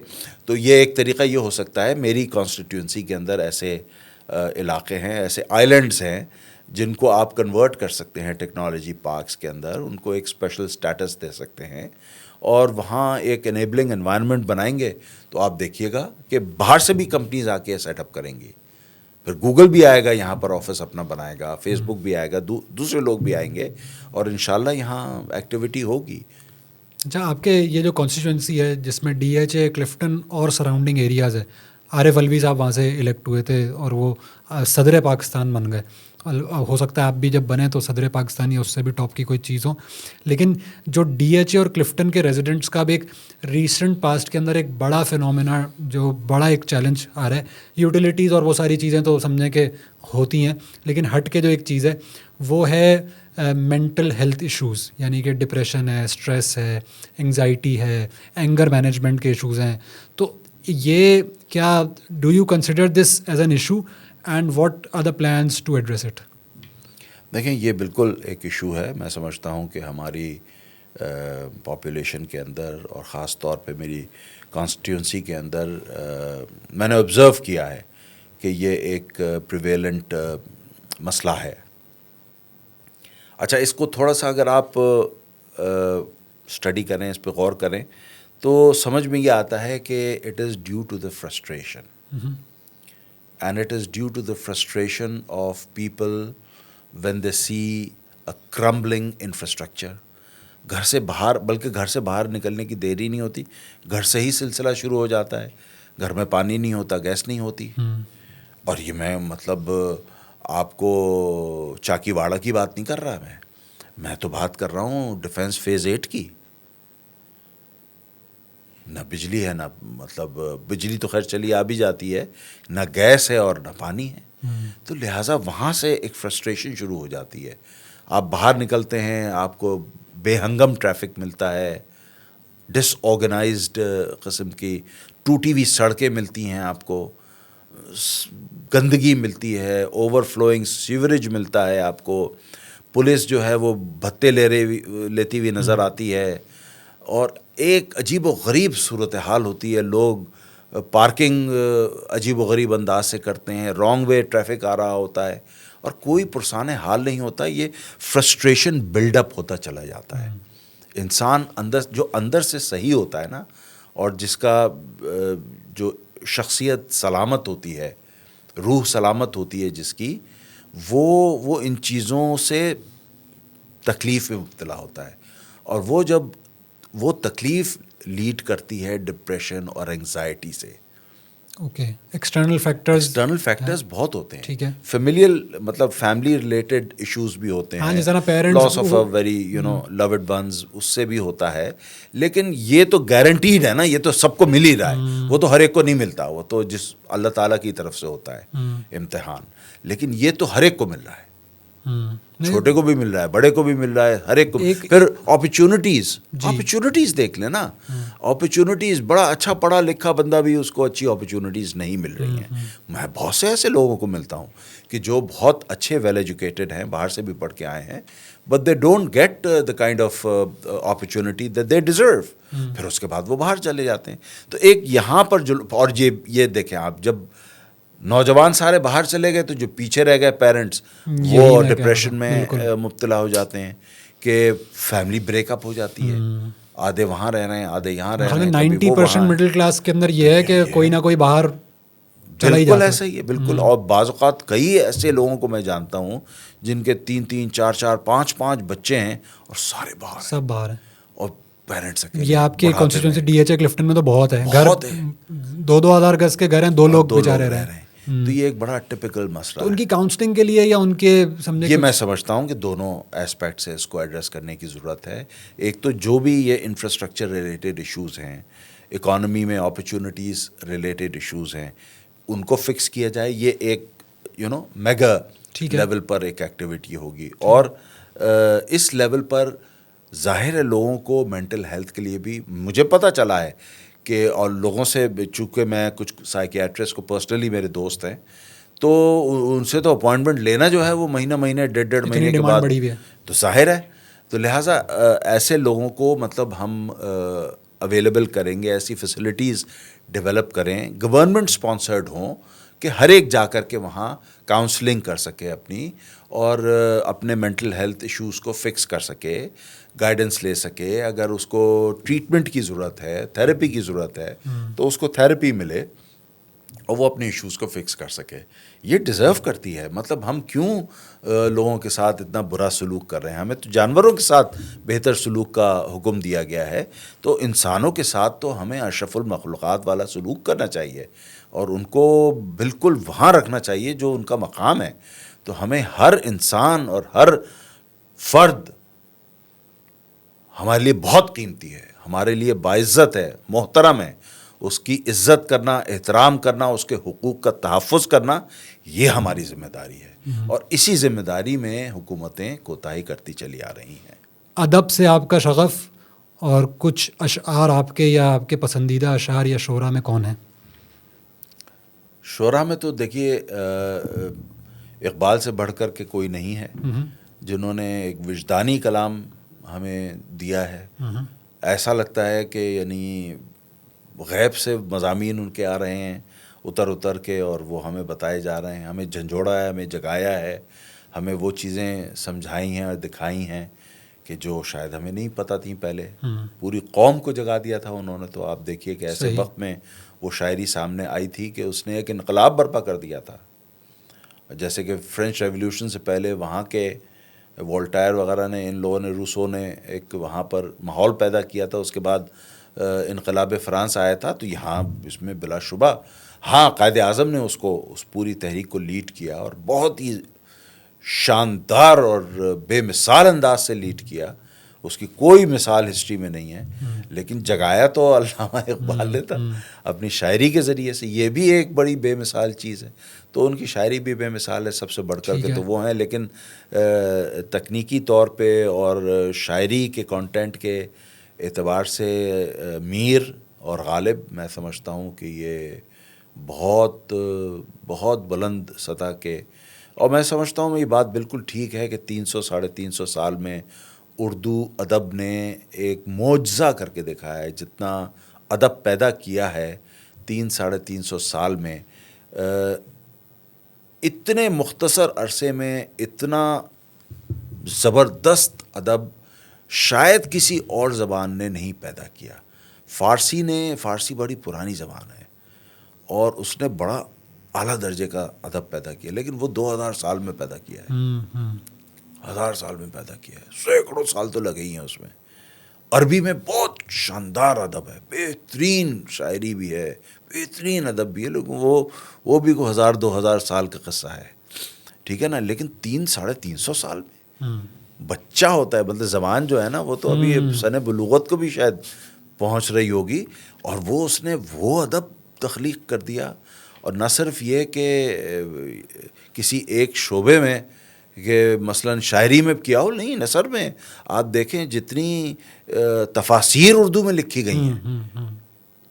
تو یہ ایک طریقہ یہ ہو سکتا ہے. میری کانسٹیٹیوئنسی کے اندر ایسے علاقے ہیں, ایسے آئیلینڈز ہیں جن کو آپ کنورٹ کر سکتے ہیں ٹیکنالوجی پارکس کے اندر, ان کو ایک اسپیشل سٹیٹس دے سکتے ہیں, اور وہاں ایک انیبلنگ انوائرنمنٹ بنائیں گے. تو آپ دیکھیے گا کہ باہر سے بھی کمپنیز آ کے سیٹ اپ کریں گی. پھر گوگل بھی آئے گا یہاں پر آفس اپنا بنائے گا, فیس بک بھی آئے گا, دوسرے لوگ بھی آئیں گے, اور انشاءاللہ یہاں ایکٹیویٹی ہوگی. اچھا, آپ کے یہ جو کانسٹیٹوئنسی ہے جس میں ڈی ایچ اے, کلفٹن اور سراؤنڈنگ ایریاز ہے, عارف الوی صاحب وہاں سے الیکٹ ہوئے تھے اور وہ صدر پاکستان بن گئے. ہو سکتا ہے آپ بھی جب بنے تو صدر پاکستان یا اس سے بھی ٹاپ کی کوئی چیز ہو. لیکن جو ڈی ایچ اے اور کلفٹن کے ریزیڈنٹس کا بھی ایک ریسنٹ پاسٹ کے اندر ایک بڑا فینومینا, جو بڑا ایک چیلنج آ رہا ہے, یوٹیلیٹیز اور وہ ساری چیزیں تو سمجھیں کہ ہوتی ہیں, لیکن ہٹ کے جو ایک چیز ہے وہ ہے مینٹل ہیلتھ ایشوز, یعنی کہ ڈپریشن ہے, اسٹریس ہے, انگزائٹی ہے, اینگر مینجمنٹ کے ایشوز ہیں. تو یہ کیا do you consider this as an issue and what are the plans to address it? دیکھیں, یہ بالکل ایک ایشو ہے. میں سمجھتا ہوں کہ ہماری پاپولیشن کے اندر, اور خاص طور پہ میری کانسٹیٹیوئنسی کے اندر, میں نے آبزرو کیا ہے کہ یہ ایک پریویلنٹ مسئلہ ہے. اچھا, اس کو تھوڑا سا اگر آپ اسٹڈی کریں, اس پہ غور کریں, تو سمجھ میں یہ آتا ہے کہ it is due to the frustration, and it is due to the frustration of people when they see a crumbling infrastructure. گھر سے باہر, بلکہ گھر سے باہر نکلنے کی دیر ہی نہیں ہوتی, گھر سے ہی سلسلہ شروع ہو جاتا ہے. گھر میں پانی نہیں ہوتا, گیس نہیں ہوتی. اور یہ میں مطلب آپ کو چاکی واڑہ کی بات نہیں کر رہا, میں تو بات کر رہا ہوں ڈیفینس فیز 8 کی. نہ بجلی ہے, نہ مطلب بجلی تو خیر چلی آ بھی جاتی ہے, نہ گیس ہے اور نہ پانی ہے. تو لہٰذا وہاں سے ایک فرسٹریشن شروع ہو جاتی ہے. آپ باہر نکلتے ہیں, آپ کو بے ہنگم ٹریفک ملتا ہے, ڈس آرگنائزڈ قسم کی ٹوٹی ہوئی سڑکیں ملتی ہیں, آپ کو گندگی ملتی ہے, اوور فلوئنگ سیوریج ملتا ہے آپ کو, پولیس جو ہے وہ بھتے لیتی ہوئی نظر آتی ہے, اور ایک عجیب و غریب صورتحال ہوتی ہے. لوگ پارکنگ عجیب و غریب انداز سے کرتے ہیں, رانگ وے ٹریفک آ رہا ہوتا ہے, اور کوئی پرسان حال نہیں ہوتا. یہ فرسٹریشن بلڈ اپ ہوتا چلا جاتا ہے. انسان اندر سے صحیح ہوتا ہے نا, اور جس کا جو شخصیت سلامت ہوتی ہے, روح سلامت ہوتی ہے جس کی, وہ ان چیزوں سے تکلیف میں مبتلا ہوتا ہے. اور وہ جب وہ تکلیف لیڈ کرتی ہے ڈپریشن اور انگزائٹی سے. اوکے, ایکسٹرنل فیکٹرز بہت ہوتے ہیں. ٹھیک ہے, فیملیل مطلب فیملی ریلیٹڈ ایشوز بھی ہوتے ہیں, loss of a very loved ones, اس سے بھی ہوتا ہے. لیکن یہ تو گارنٹیڈ ہے نا, یہ تو سب کو مل ہی رہا ہے. وہ تو ہر ایک کو نہیں ملتا, وہ تو جس اللہ تعالیٰ کی طرف سے ہوتا ہے امتحان. لیکن یہ تو ہر ایک کو مل رہا ہے. چھوٹے کو بھی مل رہا ہے, بڑے کو بھی مل رہا ہے, ہر ایک کو. پھر اپرچونٹیز دیکھ لیں نا, اپرچونٹیز, بڑا اچھا پڑھا لکھا بندہ بھی اس کو اچھی اپرچونٹیز نہیں مل رہی ہیں. میں بہت سے ایسے لوگوں کو ملتا ہوں کہ جو بہت اچھے ویل ایجوکیٹڈ ہیں, باہر سے بھی پڑھ کے آئے ہیں, but they don't get the kind of opportunity that they deserve. پھر اس کے بعد وہ باہر چلے جاتے ہیں. تو ایک یہاں پر جو, اور یہ دیکھیں آپ, جب نوجوان سارے باہر چلے گئے تو جو پیچھے رہ گئے پیرنٹس, وہ ڈپریشن میں مبتلا ہو جاتے ہیں کہ فیملی بریک اپ ہو جاتی ہے, آدھے وہاں رہ رہے ہیں, آدھے یہاں رہ رہے ہیں. 90% مڈل کلاس کے اندر یہ ہے کہ کوئی نہ کوئی باہر چلا ہی بالکل جاتا ہے. ایسا ہی ہے, بالکل. اور بعض اوقات کئی ایسے لوگوں کو میں جانتا ہوں جن کے 3 4 5 بچے ہیں اور سارے باہر ہیں, سب باہر ہیں, اور پیرنٹس اکیلے. یہ آپ کی constituency D H A Clifton میں تو بہت ہے, گھر 2,000 گز کے گھر ہیں, 2 لوگ بیچارے رہ رہے ہیں. تو یہ ایک بڑا ٹپکل مسئلہ تو ان کی کاؤنسلنگ کے لیے یا ان کے سمجھے, یہ میں سمجھتا ہوں کہ دونوں اسپیکٹ سے اس کو ایڈریس کرنے کی ضرورت ہے. ایک تو جو بھی یہ انفراسٹرکچر ریلیٹڈ ایشوز ہیں, اکانومی میں اپرچونٹیز ریلیٹڈ ایشوز ہیں, ان کو فکس کیا جائے. یہ ایک میگا لیول پر ایک ایکٹیویٹی ہوگی. اور اس لیول پر ظاہر ہے لوگوں کو مینٹل ہیلتھ کے لیے بھی, مجھے پتہ چلا ہے کہ, اور لوگوں سے, چونکہ میں کچھ سائیکیاٹرسٹ کو پرسنلی میرے دوست ہیں, تو ان سے تو اپوائنٹمنٹ لینا جو ہے وہ مہینہ 1.5 مہینے کے بعد, تو ظاہر ہے. تو لہٰذا ایسے لوگوں کو مطلب ہم اویلیبل کریں گے, ایسی فیسلٹیز ڈیولپ کریں, گورنمنٹ اسپانسرڈ ہوں, کہ ہر ایک جا کر کے وہاں کاؤنسلنگ کر سکے اپنی, اور اپنے مینٹل ہیلتھ ایشوز کو فکس کر سکے, گائیڈنس لے سکے. اگر اس کو ٹریٹمنٹ کی ضرورت ہے, تھیراپی کی ضرورت ہے, تو اس کو تھیراپی ملے اور وہ اپنے ایشوز کو فکس کر سکے. یہ ڈیزرو کرتی ہے. مطلب ہم کیوں لوگوں کے ساتھ اتنا برا سلوک کر رہے ہیں؟ ہمیں تو جانوروں کے ساتھ بہتر سلوک کا حکم دیا گیا ہے, تو انسانوں کے ساتھ تو ہمیں اشرف المخلوقات والا سلوک کرنا چاہیے, اور ان کو بالکل وہاں رکھنا چاہیے جو ان کا مقام ہے. تو ہمیں ہر انسان اور ہر فرد ہمارے لیے بہت قیمتی ہے, ہمارے لیے باعزت ہے, محترم ہے. اس کی عزت کرنا, احترام کرنا, اس کے حقوق کا تحفظ کرنا, یہ ہماری ذمہ داری ہے. اور اسی ذمہ داری میں حکومتیں کوتاہی کرتی چلی آ رہی ہیں. ادب سے آپ کا شغف, اور کچھ اشعار آپ کے یا آپ کے پسندیدہ اشعار یا شعراء میں کون ہیں؟ شعراء میں تو دیکھیے اقبال سے بڑھ کر کے کوئی نہیں ہے, جنہوں نے ایک وجدانی کلام ہمیں دیا ہے. ایسا لگتا ہے کہ یعنی غیب سے مضامین ان کے آ رہے ہیں اتر اتر کے, اور وہ ہمیں بتائے جا رہے ہیں, ہمیں جھنجھوڑا ہے, ہمیں جگایا ہے, ہمیں وہ چیزیں سمجھائی ہیں اور دکھائی ہیں کہ جو شاید ہمیں نہیں پتہ تھیں پہلے. پوری قوم کو جگا دیا تھا انہوں نے. تو آپ دیکھیے کہ ایسے وقت میں وہ شاعری سامنے آئی تھی کہ اس نے ایک انقلاب برپا کر دیا تھا. جیسے کہ فرینچ ریولیوشن سے پہلے وہاں کے وولٹائر وغیرہ نے, ان لوگوں نے, روسو نے ایک وہاں پر ماحول پیدا کیا تھا. اس کے بعد انقلاب فرانس آیا تھا. تو یہاں اس میں بلا شبہ ہاں قائد اعظم نے اس پوری تحریک کو لیڈ کیا, اور بہت ہی شاندار اور بے مثال انداز سے لیڈ کیا. اس کی کوئی مثال ہسٹری میں نہیں ہے, لیکن جگایا تو علامہ اقبال نے تھا اپنی شاعری کے ذریعے سے. یہ بھی ایک بڑی بے مثال چیز ہے. تو ان کی شاعری بھی بے مثال ہے, سب سے بڑھ کر کے تو وہ ہیں. لیکن تکنیکی طور پہ اور شاعری کے کانٹینٹ کے اعتبار سے میر اور غالب میں سمجھتا ہوں کہ یہ بہت بہت بلند سطح کے. اور میں سمجھتا ہوں یہ بات بالکل ٹھیک ہے کہ 300 350 سال میں اردو ادب نے ایک معجزہ کر کے دکھایا ہے. جتنا ادب پیدا کیا ہے 300 سال میں, اتنے مختصر عرصے میں اتنا زبردست ادب شاید کسی اور زبان نے نہیں پیدا کیا. فارسی بڑی پرانی زبان ہے, اور اس نے بڑا اعلیٰ درجے کا ادب پیدا کیا, لیکن وہ 2000 سال میں پیدا کیا ہے. 1000 سال میں پیدا کیا ہے, سینکڑوں سال تو لگے ہی ہیں اس میں. عربی میں بہت شاندار ادب ہے, بہترین شاعری بھی ہے, بہترین ادب بھی ہے, لیکن وہ بھی کو 1000-2000 سال کا قصہ ہے, ٹھیک ہے نا. لیکن 300-350 سال میں بچہ ہوتا ہے, مطلب زبان جو ہے نا وہ تو ابھی سن بلوغت کو بھی شاید پہنچ رہی ہوگی, اور وہ اس نے وہ ادب تخلیق کر دیا. اور نہ صرف یہ کہ کسی ایک شعبے میں کہ مثلاً شاعری میں کیا ہو نہیں، نثر میں آپ دیکھیں جتنی تفاسیر اردو میں لکھی گئی ہیں،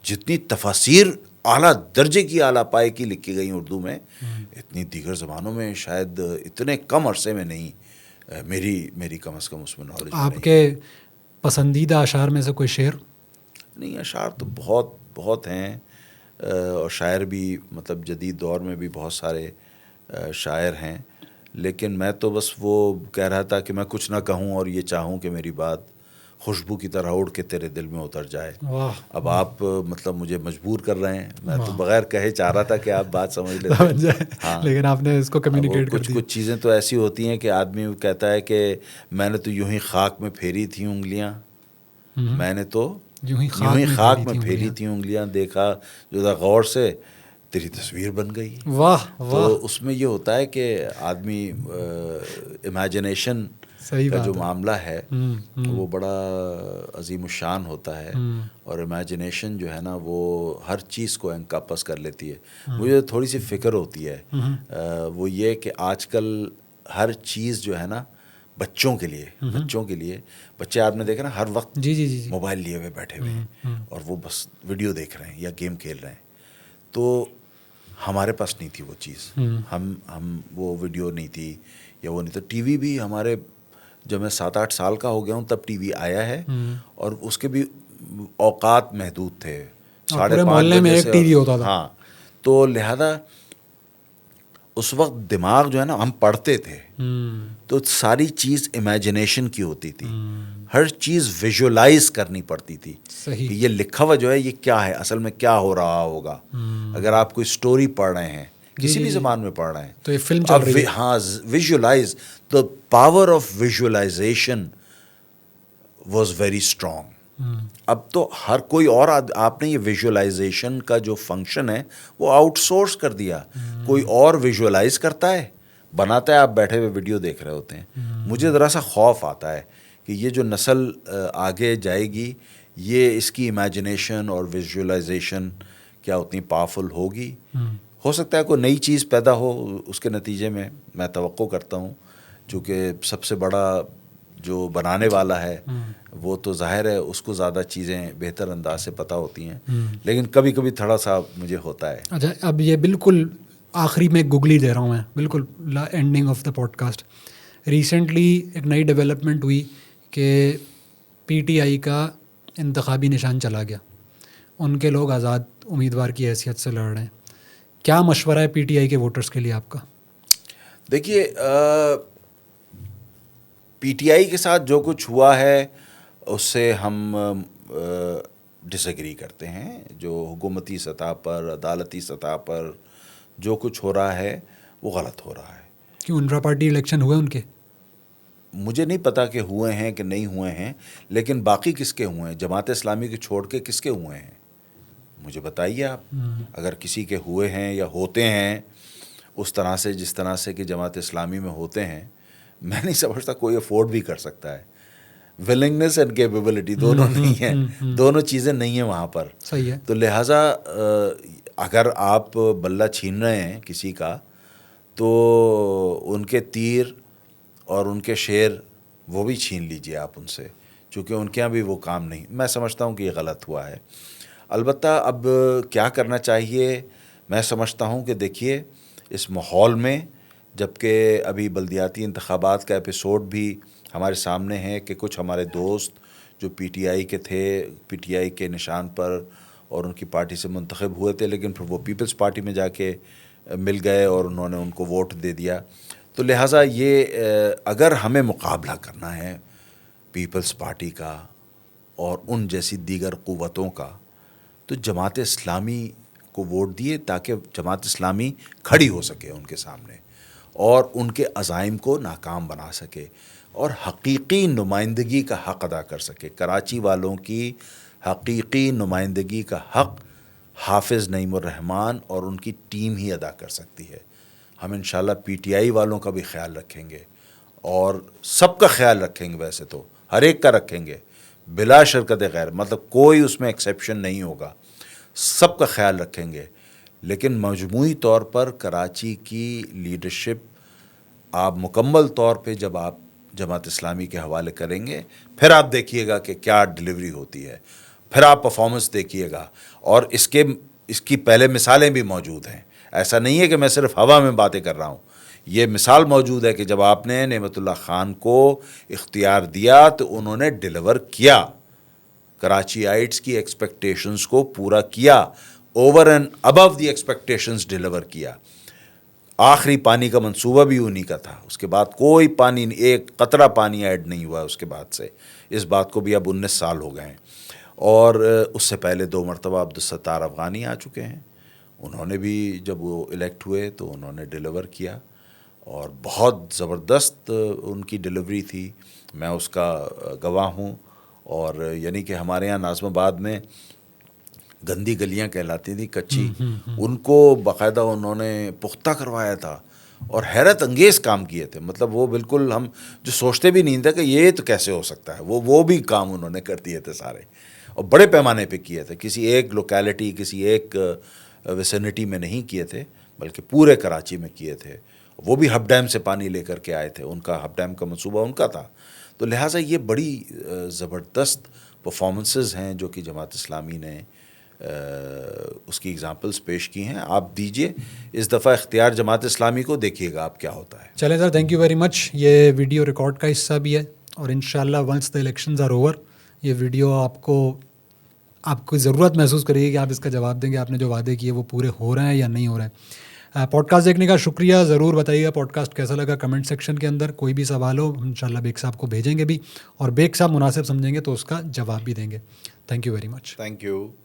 جتنی تفاسیر اعلیٰ درجے کی اعلیٰ پائے کی لکھی گئی ہیں اردو میں، اتنی دیگر زبانوں میں شاید اتنے کم عرصے میں نہیں، میری کم از کم اس میں نالج آپ کے پسندیدہ اشعار میں سے کوئی شعر؟ نہیں، اشعار تو بہت بہت ہیں، اور شاعر بھی مطلب جدید دور میں بھی بہت سارے شاعر ہیں، لیکن میں تو بس وہ کہہ رہا تھا کہ میں کچھ نہ کہوں اور یہ چاہوں کہ میری بات خوشبو کی طرح اڑ کے تیرے دل میں اتر جائے۔ واہ، اب آپ مطلب مجھے مجبور کر رہے ہیں، میں تو بغیر کہے چاہ رہا تھا کہ آپ بات سمجھ لیتے۔ ہاں، لیکن آپ نے اس کو وہ کمیونیکیٹ کر دیا۔ کچھ چیزیں تو ایسی ہوتی ہیں کہ آدمی کہتا ہے کہ میں نے تو یوں ہی خاک میں پھیری تھیں انگلیاں، میں نے تو یوں ہی خاک میں پھیری تھیں انگلیاں، دیکھا جو تھا غور سے تیری تصویر بن گئی۔ واہ واہ، تو اس میں یہ ہوتا ہے کہ آدمی امیجنیشن کا جو معاملہ ہے وہ بڑا عظیم الشان ہوتا ہے، اور امیجنیشن جو ہے نا وہ ہر چیز کو انکمپس کر لیتی ہے۔ مجھے تھوڑی سی فکر ہوتی ہے وہ یہ کہ آج کل ہر چیز جو ہے نا بچوں کے لیے بچے آپ نے دیکھا نا ہر وقت جی موبائل لیے ہوئے بیٹھے ہوئے ہیں اور وہ بس ویڈیو دیکھ رہے ہیں یا گیم کھیل رہے ہیں۔ تو ہمارے پاس نہیں تھی وہ چیز، ہم وہ ویڈیو نہیں تھی یا وہ نہیں تھا۔ ٹی وی بھی ہمارے، جب میں 7-8 سال کا ہو گیا ہوں تب ٹی وی آیا ہے، اور اس کے بھی اوقات محدود تھے، 5:30 بجے سے۔ ٹی وی ہوتا تھا، ہاں، تو لہذا اس وقت دماغ جو ہے نا، ہم پڑھتے تھے تو ساری چیز امیجنیشن کی ہوتی تھی، ہر چیز ویژولائز کرنی پڑتی تھی کہ یہ لکھا ہوا جو ہے یہ کیا ہے، اصل میں کیا ہو رہا ہوگا۔ اگر آپ کوئی سٹوری پڑھ رہے ہیں کسی بھی زبان میں پڑھ رہے ہیں تو یہ فلم چل رہی ہے، ہاں، visualise, the power of visualisation was very strong. اب تو ہر کوئی اور آپ نے یہ ویژولائزیشن کا جو فنکشن ہے وہ آؤٹ سورس کر دیا، کوئی اور ویژولائز کرتا ہے، بناتا ہے، آپ بیٹھے ہوئے ویڈیو دیکھ رہے ہوتے ہیں۔ مجھے ذرا سا خوف آتا ہے کہ یہ جو نسل آگے جائے گی، یہ اس کی امیجنیشن اور ویژولائزیشن کیا اتنی پاورفل ہوگی۔ ہو سکتا ہے کوئی نئی چیز پیدا ہو اس کے نتیجے میں توقع کرتا ہوں، چونکہ سب سے بڑا جو بنانے والا ہے وہ تو ظاہر ہے اس کو زیادہ چیزیں بہتر انداز سے پتہ ہوتی ہیں، لیکن کبھی کبھی تھوڑا سا مجھے ہوتا ہے۔ اچھا، اب یہ بالکل آخری میں گگلی دے رہا ہوں میں، بالکل ending of the podcast. Recently ایک نئی ڈیولپمنٹ ہوئی کہ پی ٹی آئی کا انتخابی نشان چلا گیا، ان کے لوگ آزاد امیدوار کی حیثیت سے لڑ رہے ہیں۔ کیا مشورہ ہے پی ٹی آئی کے ووٹرز کے لیے آپ کا؟ دیکھیے، پی ٹی آئی کے ساتھ جو کچھ ہوا ہے اس سے ہم ڈس ایگری کرتے ہیں۔ جو حکومتی سطح پر، عدالتی سطح پر جو کچھ ہو رہا ہے وہ غلط ہو رہا ہے۔ کیوں انٹرا پارٹی الیکشن ہوئے ان کے؟ مجھے نہیں پتا کہ ہوئے ہیں کہ نہیں ہوئے ہیں، لیکن باقی کس کے ہوئے ہیں؟ جماعت اسلامی کے چھوڑ کے کس کے ہوئے ہیں؟ مجھے بتائیے آپ، اگر کسی کے ہوئے ہیں یا ہوتے ہیں اس طرح سے جس طرح سے کہ جماعت اسلامی میں ہوتے ہیں، میں نہیں سمجھتا کوئی افورڈ بھی کر سکتا ہے۔ ولنگنس اینڈ کیپیبلٹی دونوں نہیں ہیں، دونوں چیزیں نہیں ہیں وہاں پر۔ صحیح ہے۔ تو لہٰذا اگر آپ بلہ چھین رہے ہیں کسی کا تو ان کے تیر اور ان کے شیر وہ بھی چھین لیجئے آپ ان سے، چونکہ ان کے یہاں بھی وہ کام نہیں۔ میں سمجھتا ہوں کہ یہ غلط ہوا ہے۔ البتہ اب کیا کرنا چاہیے، میں سمجھتا ہوں کہ دیکھیے اس ماحول میں، جب کہ ابھی بلدیاتی انتخابات کا ایپیسوڈ بھی ہمارے سامنے ہے کہ کچھ ہمارے دوست جو پی ٹی آئی کے تھے، پی ٹی آئی کے نشان پر اور ان کی پارٹی سے منتخب ہوئے تھے، لیکن پھر وہ پیپلز پارٹی میں جا کے مل گئے اور انہوں نے ان کو ووٹ دے دیا۔ تو لہٰذا یہ اگر ہمیں مقابلہ کرنا ہے پیپلز پارٹی کا اور ان جیسی دیگر قوتوں کا، تو جماعت اسلامی کو ووٹ دیے تاکہ جماعت اسلامی کھڑی ہو سکے ان کے سامنے اور ان کے عزائم کو ناکام بنا سکے اور حقیقی نمائندگی کا حق ادا کر سکے۔ کراچی والوں کی حقیقی نمائندگی کا حق حافظ نعیم الرحمن اور ان کی ٹیم ہی ادا کر سکتی ہے۔ ہم انشاءاللہ پی ٹی آئی والوں کا بھی خیال رکھیں گے اور سب کا خیال رکھیں گے، ویسے تو ہر ایک کا رکھیں گے بلا شرکت غیر، مطلب کوئی اس میں ایکسیپشن نہیں ہوگا، سب کا خیال رکھیں گے۔ لیکن مجموعی طور پر کراچی کی لیڈرشپ آپ مکمل طور پہ جب آپ جماعت اسلامی کے حوالے کریں گے پھر آپ دیکھیے گا کہ کیا ڈلیوری ہوتی ہے، پھر آپ پرفارمنس دیکھیے گا. اور اس کی پہلے مثالیں بھی موجود ہیں. ایسا نہیں ہے کہ میں صرف ہوا میں باتیں کر رہا ہوں. یہ مثال موجود ہے کہ جب آپ نے نعمت اللہ خان کو اختیار دیا تو انہوں نے ڈیلیور کیا، کراچی آئٹس کی ایکسپیکٹیشنز کو پورا کیا، over and above the expectations deliver کیا. آخری پانی کا منصوبہ بھی انہی کا تھا. اس کے بعد کوئی پانی، ایک قطرہ پانی ایڈ نہیں ہوا اس کے بعد سے. اس بات کو بھی اب 19 سال ہو گئے ہیں. اور اس سے پہلے 2 مرتبہ عبدالستار افغانی آ چکے ہیں. انہوں نے بھی جب وہ الیکٹ ہوئے تو انہوں نے ڈیلیور کیا اور بہت زبردست ان کی ڈیلیوری تھی. میں اس کا گواہ ہوں. اور یعنی کہ ہمارے یہاں ناظم آباد میں گندی گلیاں کہلاتی تھیں کچی، ان کو باقاعدہ انہوں نے پختہ کروایا تھا اور حیرت انگیز کام کیے تھے. مطلب وہ بالکل ہم جو سوچتے بھی نہیں تھے کہ یہ تو کیسے ہو سکتا ہے، وہ بھی کام انہوں نے کر دیے تھے سارے، اور بڑے پیمانے پہ کیے تھے. کسی ایک لوکیلٹی، کسی ایک ویسینٹی میں نہیں کیے تھے بلکہ پورے کراچی میں کیے تھے. وہ بھی ہب ڈیم سے پانی لے کر کے آئے تھے. ان کا ہب ڈیم کا منصوبہ ان کا تھا. تو لہٰذا یہ بڑی زبردست پرفارمنسز ہیں جو کہ جماعت اسلامی نے اس کی اگزامپلس پیش کی ہیں. آپ دیجئے اس دفعہ اختیار جماعت اسلامی کو، دیکھیے گا آپ کیا ہوتا ہے. چلیں sir, thank you very much. یہ ویڈیو ریکارڈ کا حصہ بھی ہے اور انشاءاللہ once the elections are over یہ ویڈیو آپ کو ضرورت محسوس کرے گی کہ آپ اس کا جواب دیں گے آپ نے جو وعدے کیے وہ پورے ہو رہے ہیں یا نہیں ہو رہے ہیں. پوڈ کاسٹ دیکھنے کا شکریہ. ضرور بتائیے گا پوڈ کاسٹ کیسا لگا کمنٹ سیکشن کے اندر. کوئی بھی سوال ہو انشاءاللہ بیگ صاحب کو بھیجیں گے بھی، اور بیگ صاحب مناسب سمجھیں گے تو اس کا جواب بھی دیں گے. Thank you very much. Thank you.